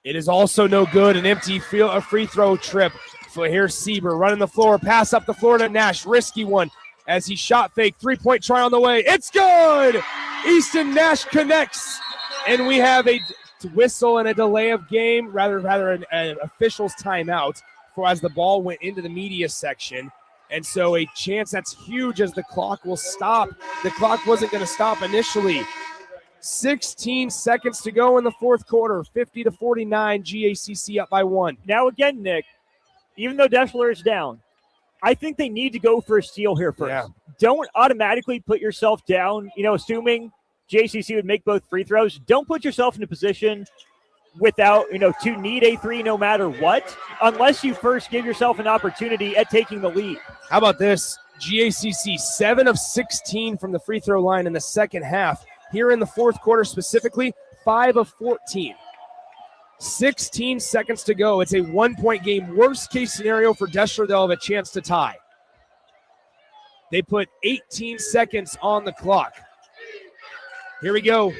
It is also no good. An empty free throw trip. So here's Sieber running the floor. Pass up the floor to Nash. Risky one as he shot fake. 3-point try on the way. It's good! Easton Nash connects. And we have a whistle and a delay of game, rather an official's timeout for as the ball went into the media section. And so a chance that's huge as the clock will stop. The clock wasn't going to stop initially. 16 seconds to go in the fourth quarter. 50-49, GACC up by 1. Now again, Nick, even though Deshler is down, I think they need to go for a steal here first. Yeah. Don't automatically put yourself down, assuming GACC would make both free throws. Don't put yourself in a position without, to need a 3 no matter what, unless you first give yourself an opportunity at taking the lead. How about this? GACC, 7 of 16 from the free throw line in the second half. Here in the fourth quarter specifically, 5 of 14. 16 seconds to go. It's a 1-point game. Worst case scenario for Deshler, they'll have a chance to tie. They put 18 seconds on the clock. Here we go.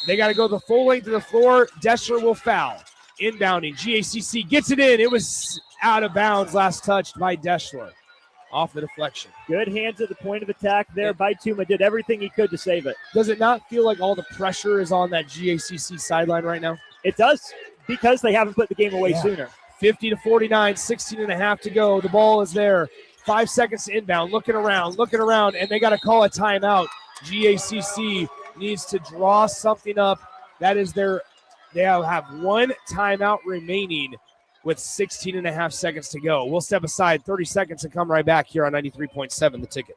They got to go the full length of the floor. Deshler will foul. Inbounding. GACC gets it in. It was out of bounds. Last touched by Deshler. Off the deflection. Good hands at the point of attack there by Tuma. Did everything he could to save it. Does it not feel like all the pressure is on that GACC sideline right now? It does, because they haven't put the game away sooner. 50-49, 16 and a half to go. The ball is there. 5 seconds to inbound. Looking around, and they got to call a timeout. GACC needs to draw something up. That is they have 1 timeout remaining with 16 and a half seconds to go. We'll step aside 30 seconds and come right back here on 93.7 The Ticket.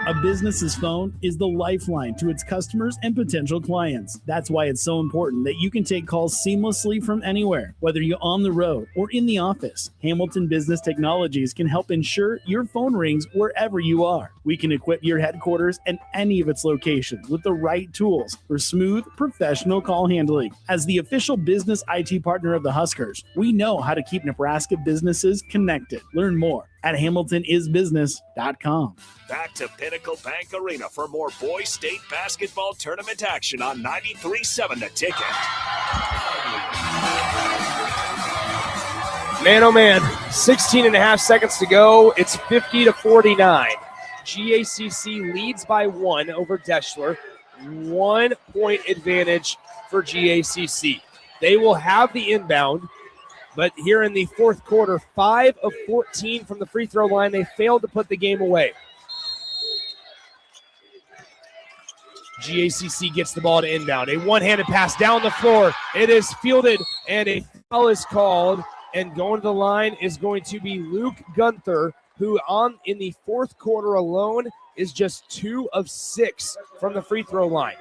A business's phone is the lifeline to its customers and potential clients. That's why it's so important that you can take calls seamlessly from anywhere, whether you're on the road or in the office. Hamilton Business Technologies can help ensure your phone rings wherever you are. We can equip your headquarters and any of its locations with the right tools for smooth, professional call handling. As the official business IT partner of the Huskers, we know how to keep Nebraska businesses connected. Learn more at hamiltonisbusiness.com. Back to Pinnacle Bank Arena for more Boys State basketball tournament action on 93.7 The Ticket. Man, oh man, 16 and a half seconds to go. It's 50-49. GACC leads by 1 over Deshler. 1 point advantage for GACC. They will have the inbound, but here in the fourth quarter, 5 of 14 from the free throw line. They failed to put the game away. GACC gets the ball to inbound. A one-handed pass down the floor. It is fielded, and a foul is called. And going to the line is going to be Luke Gunther, who in the fourth quarter alone is just 2 of 6 from the free throw line.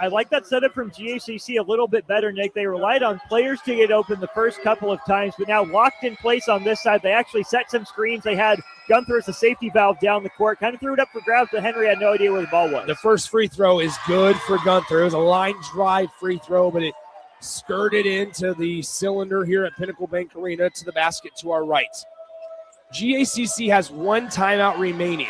I like that setup from GACC a little bit better, Nick. They relied on players to get open the first couple of times, but now locked in place on this side. They actually set some screens. They had Gunther as a safety valve down the court. Kind of threw it up for grabs, but Henry had no idea where the ball was. The first free throw is good for Gunther. It was a line drive free throw, but it skirted into the cylinder here at Pinnacle Bank Arena to the basket to our right. GACC has 1 timeout remaining.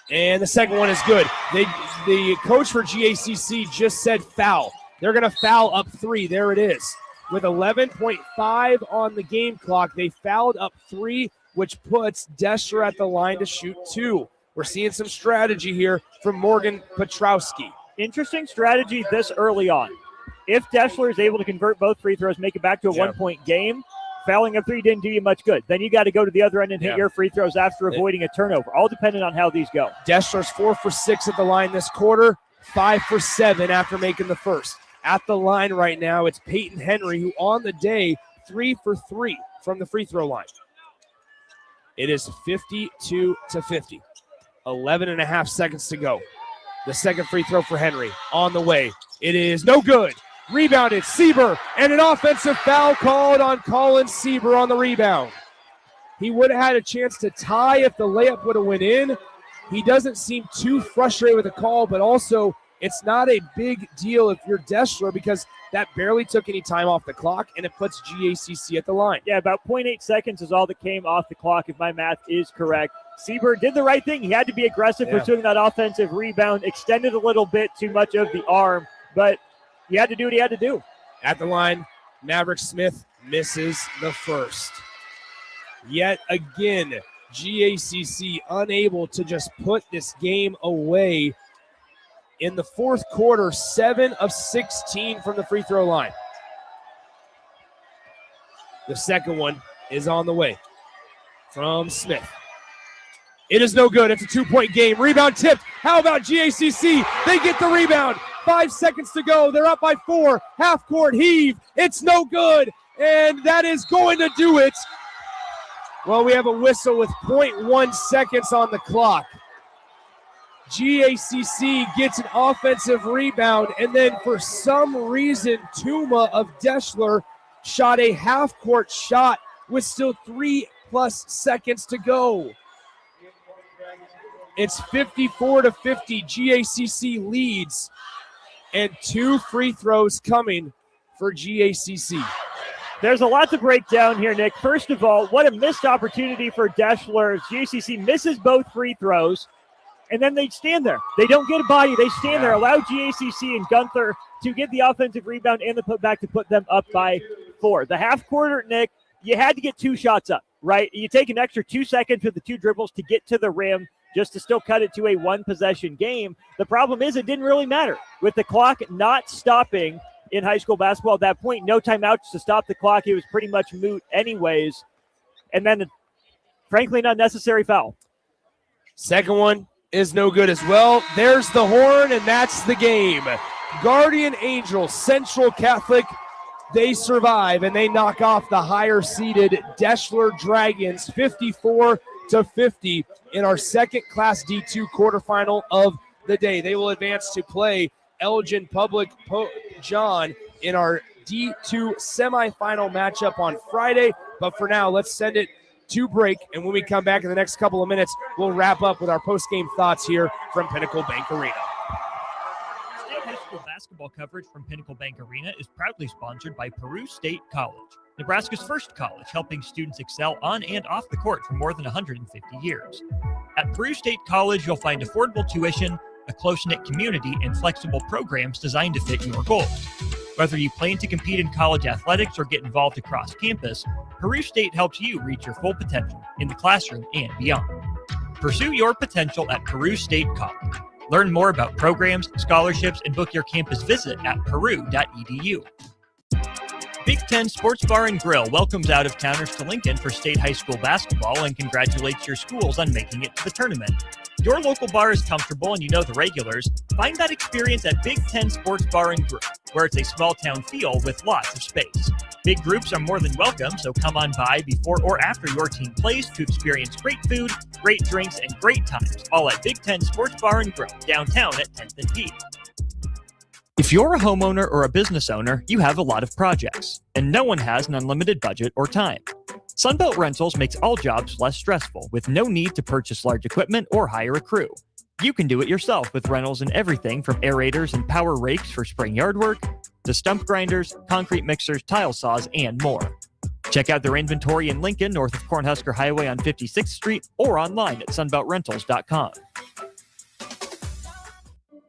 And the second one is good. The coach for GACC just said foul. They're going to foul up 3. There it is. With 11.5 on the game clock, they fouled up 3, which puts Deshler at the line to shoot 2. We're seeing some strategy here from Morgan Petrowski. Interesting strategy this early on. If Deshler is able to convert both free throws, make it back to a 1-point game, fouling up 3 didn't do you much good. Then you got to go to the other end and hit your free throws after avoiding a turnover, all dependent on how these go. Deshler's 4 for 6 at the line this quarter, 5 for 7 after making the first. At the line right now, it's Peyton Henry, who on the day, 3 for 3 from the free throw line. It is 52-50. 11 and a half seconds to go. The second free throw for Henry on the way. It is no good. Rebounded, Sieber, and an offensive foul called on Colin Sieber on the rebound. He would have had a chance to tie if the layup would have went in. He doesn't seem too frustrated with the call, but also it's not a big deal if you're Deshler because that barely took any time off the clock, and it puts GACC at the line. Yeah, about 0.8 seconds is all that came off the clock, if my math is correct. Sieber did the right thing. He had to be aggressive pursuing that offensive rebound, extended a little bit too much of the arm, but he had to do what he had to do. At the line, Maverick Smith misses the first. Yet again, GACC unable to just put this game away. In the fourth quarter, 7 of 16 from the free throw line. The second one is on the way from Smith. It is no good. It's a 2-point game. Rebound tipped. How about GACC? They get the rebound. 5 seconds to go. They're up by 4. Half court heave. It's no good. And that is going to do it. Well, we have a whistle with 0.1 seconds on the clock. GACC gets an offensive rebound, and then for some reason, Tuma of Deshler shot a half-court shot with still 3+ seconds to go. It's 54-50. GACC leads, and 2 free throws coming for GACC. There's a lot to break down here, Nick. First of all, what a missed opportunity for Deshler. GACC misses both free throws, and then they stand there. They don't get a body. They stand there, allow GACC and Gunther to get the offensive rebound and the putback to put them up by 4. The half quarter, Nick, you had to get 2 shots up, right? You take an extra 2 seconds with the 2 dribbles to get to the rim just to still cut it to a 1-possession game. The problem is it didn't really matter. With the clock not stopping in high school basketball at that point, no timeouts to stop the clock. It was pretty much moot anyways. And then, frankly, an unnecessary foul. Second one is no good as well. There's the horn, and that's the game. Guardian Angel Central Catholic they survive and they knock off the higher-seeded Deshler Dragons 54-50 in our second Class D2 quarterfinal of the day. They will advance to play Elgin Public John in our D2 semifinal matchup on Friday. But for now, let's send it to break, and when we come back in the next couple of minutes, we'll wrap up with our post-game thoughts here from Pinnacle Bank Arena. State high school basketball coverage from Pinnacle Bank Arena is proudly sponsored by Peru State College, Nebraska's first college, helping students excel on and off the court for more than 150 years. At Peru State College, you'll find affordable tuition, a close-knit community, and flexible programs designed to fit your goals. Whether you plan to compete in college athletics or get involved across campus, Peru State helps you reach your full potential in the classroom and beyond. Pursue your potential at Peru State College. Learn more about programs, scholarships, and book your campus visit at peru.edu. Big Ten Sports Bar and Grill welcomes out-of-towners to Lincoln for state high school basketball and congratulates your schools on making it to the tournament. Your local bar is comfortable and you know the regulars. Find that experience at Big Ten Sports Bar and Grill, where it's a small-town feel with lots of space. Big groups are more than welcome, so come on by before or after your team plays to experience great food, great drinks, and great times, all at Big Ten Sports Bar and Grill, downtown at 10th and P. If you're a homeowner or a business owner, you have a lot of projects, and no one has an unlimited budget or time. Sunbelt Rentals makes all jobs less stressful with no need to purchase large equipment or hire a crew. You can do it yourself with rentals and everything from aerators and power rakes for spring yard work to stump grinders, concrete mixers, tile saws, and more. Check out their inventory in Lincoln, north of Cornhusker Highway on 56th Street, or online at sunbeltrentals.com.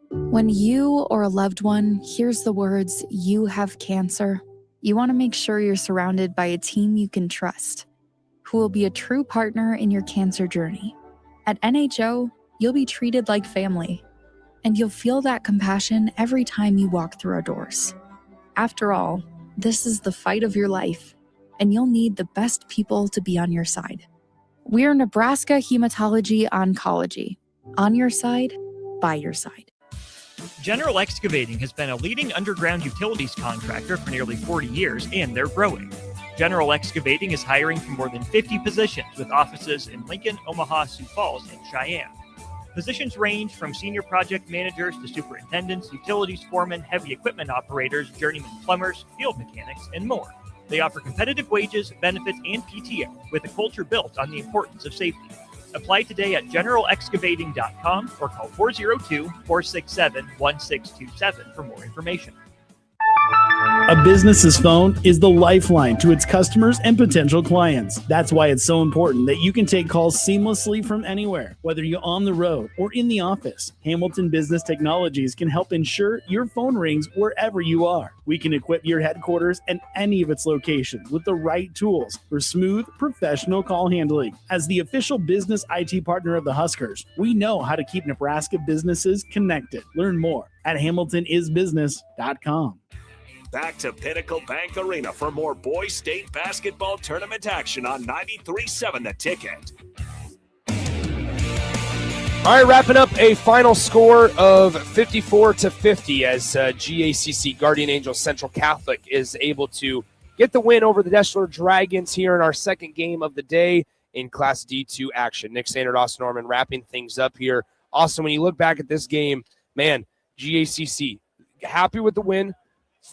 When you or a loved one hears the words, "You have cancer," you want to make sure you're surrounded by a team you can trust, who will be a true partner in your cancer journey. At NHO, you'll be treated like family, and you'll feel that compassion every time you walk through our doors. After all, this is the fight of your life, and you'll need the best people to be on your side. We're Nebraska Hematology Oncology. On your side, by your side. General Excavating has been a leading underground utilities contractor for nearly 40 years, and they're growing. General Excavating is hiring for more than 50 positions with offices in Lincoln, Omaha, Sioux Falls, and Cheyenne. Positions range from senior project managers to superintendents, utilities foremen, heavy equipment operators, journeyman plumbers, field mechanics, and more. They offer competitive wages, benefits, and PTO with a culture built on the importance of safety. Apply today at generalexcavating.com or call 402-467-1627 for more information. A business's phone is the lifeline to its customers and potential clients. That's why it's so important that you can take calls seamlessly from anywhere, whether you're on the road or in the office. Hamilton Business Technologies can help ensure your phone rings wherever you are. We can equip your headquarters and any of its locations with the right tools for smooth, professional call handling. As the official business IT partner of the Huskers, we know how to keep Nebraska businesses connected. Learn more at hamiltonisbusiness.com. Back to Pinnacle Bank Arena for more Boys State basketball tournament action on 93.7 The Ticket. All right, wrapping up a final score of 54-50 as GACC Guardian Angels Central Catholic is able to get the win over the Deshler Dragons here in our second game of the day in Class D2 action. Nick Sanders, Austin Norman wrapping things up here. Austin, when you look back at this game, man, GACC happy with the win.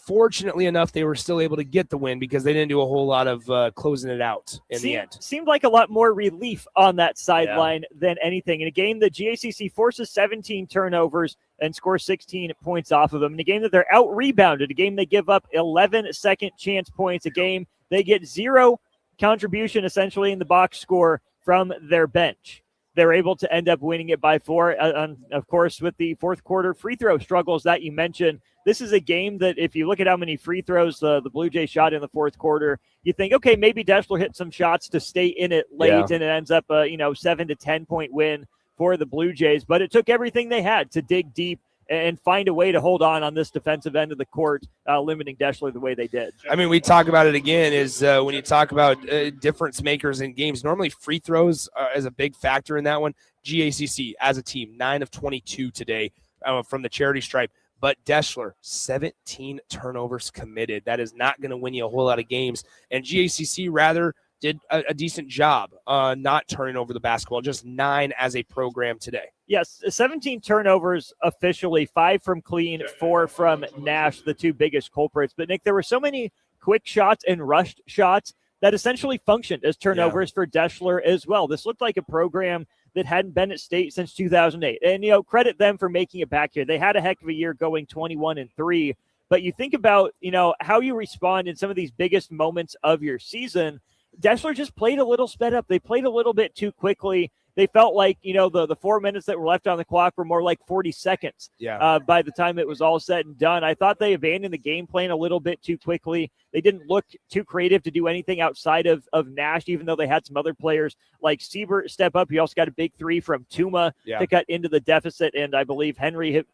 Fortunately enough, they were still able to get the win because they didn't do a whole lot of closing it out in the end. Seemed like a lot more relief on that sideline than anything. In a game that GACC forces 17 turnovers and scores 16 points off of them. In a game that they're out-rebounded, a game they give up 11 second chance points, a game they get zero contribution essentially in the box score from their bench. They're able to end up winning it by 4. Of course, with the fourth quarter free throw struggles that you mentioned, this is a game that if you look at how many free throws the Blue Jays shot in the fourth quarter, you think, okay, maybe Deshler hit some shots to stay in it late, and it ends up a 7 to 10 point win for the Blue Jays. But it took everything they had to dig deep and find a way to hold on this defensive end of the court, limiting Deshler the way they did. I mean, we talk about it again is when you talk about difference makers in games, normally free throws is a big factor in that one. GACC as a team, 9 of 22 today from the charity stripe. But Deshler, 17 turnovers committed. That is not going to win you a whole lot of games. And GACC rather did a decent job not turning over the basketball, just 9 as a program today. Yes, 17 turnovers officially, 5 from Clean, 4 from Nash, the 2 biggest culprits. But, Nick, there were so many quick shots and rushed shots that essentially functioned as turnovers for Deshler as well. This looked like a program that hadn't been at state since 2008. And, credit them for making it back here. They had a heck of a year going 21-3. But you think about, how you respond in some of these biggest moments of your season. Deshler just played a little sped up. They played a little bit too quickly. They felt like, the 4 minutes that were left on the clock were more like 40 seconds by the time it was all said and done. I thought they abandoned the game plan a little bit too quickly. They didn't look too creative to do anything outside of Nash, even though they had some other players like Siebert step up. He also got a big 3 from Tuma to cut into the deficit, and I believe Henry hit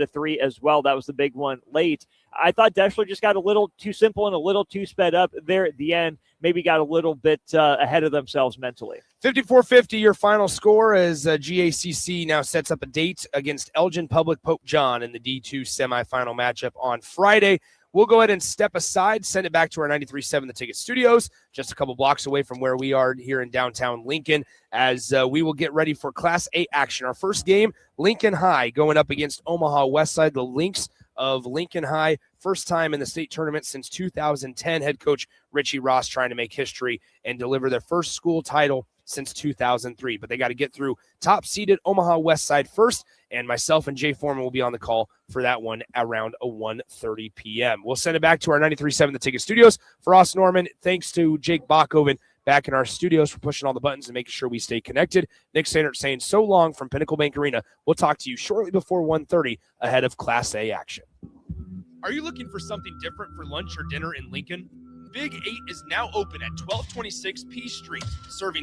a 3 as well. That was the big one late. I thought Deshler just got a little too simple and a little too sped up there at the end. Maybe got a little bit ahead of themselves mentally. 54-50, your final score as GACC now sets up a date against Elgin Public Pope John in the D2 semifinal matchup on Friday. We'll go ahead and step aside, send it back to our 93.7 The Ticket studios, just a couple blocks away from where we are here in downtown Lincoln, as we will get ready for Class A action. Our first game, Lincoln High going up against Omaha Westside, the Lynx of Lincoln High. First time in the state tournament since 2010. Head coach Richie Ross trying to make history and deliver their first school title since 2003. But they got to get through top-seeded Omaha Westside first, and myself and Jay Foreman will be on the call for that one around 1:30 p.m. We'll send it back to our 93.7 The Ticket studios. For Ross Norman, thanks to Jake Bachhoven back in our studios for pushing all the buttons and making sure we stay connected. Nick Sandert saying so long from Pinnacle Bank Arena. We'll talk to you shortly before 1:30 ahead of Class A action. Are you looking for something different for lunch or dinner in Lincoln? Big 8 is now open at 1226 P Street, serving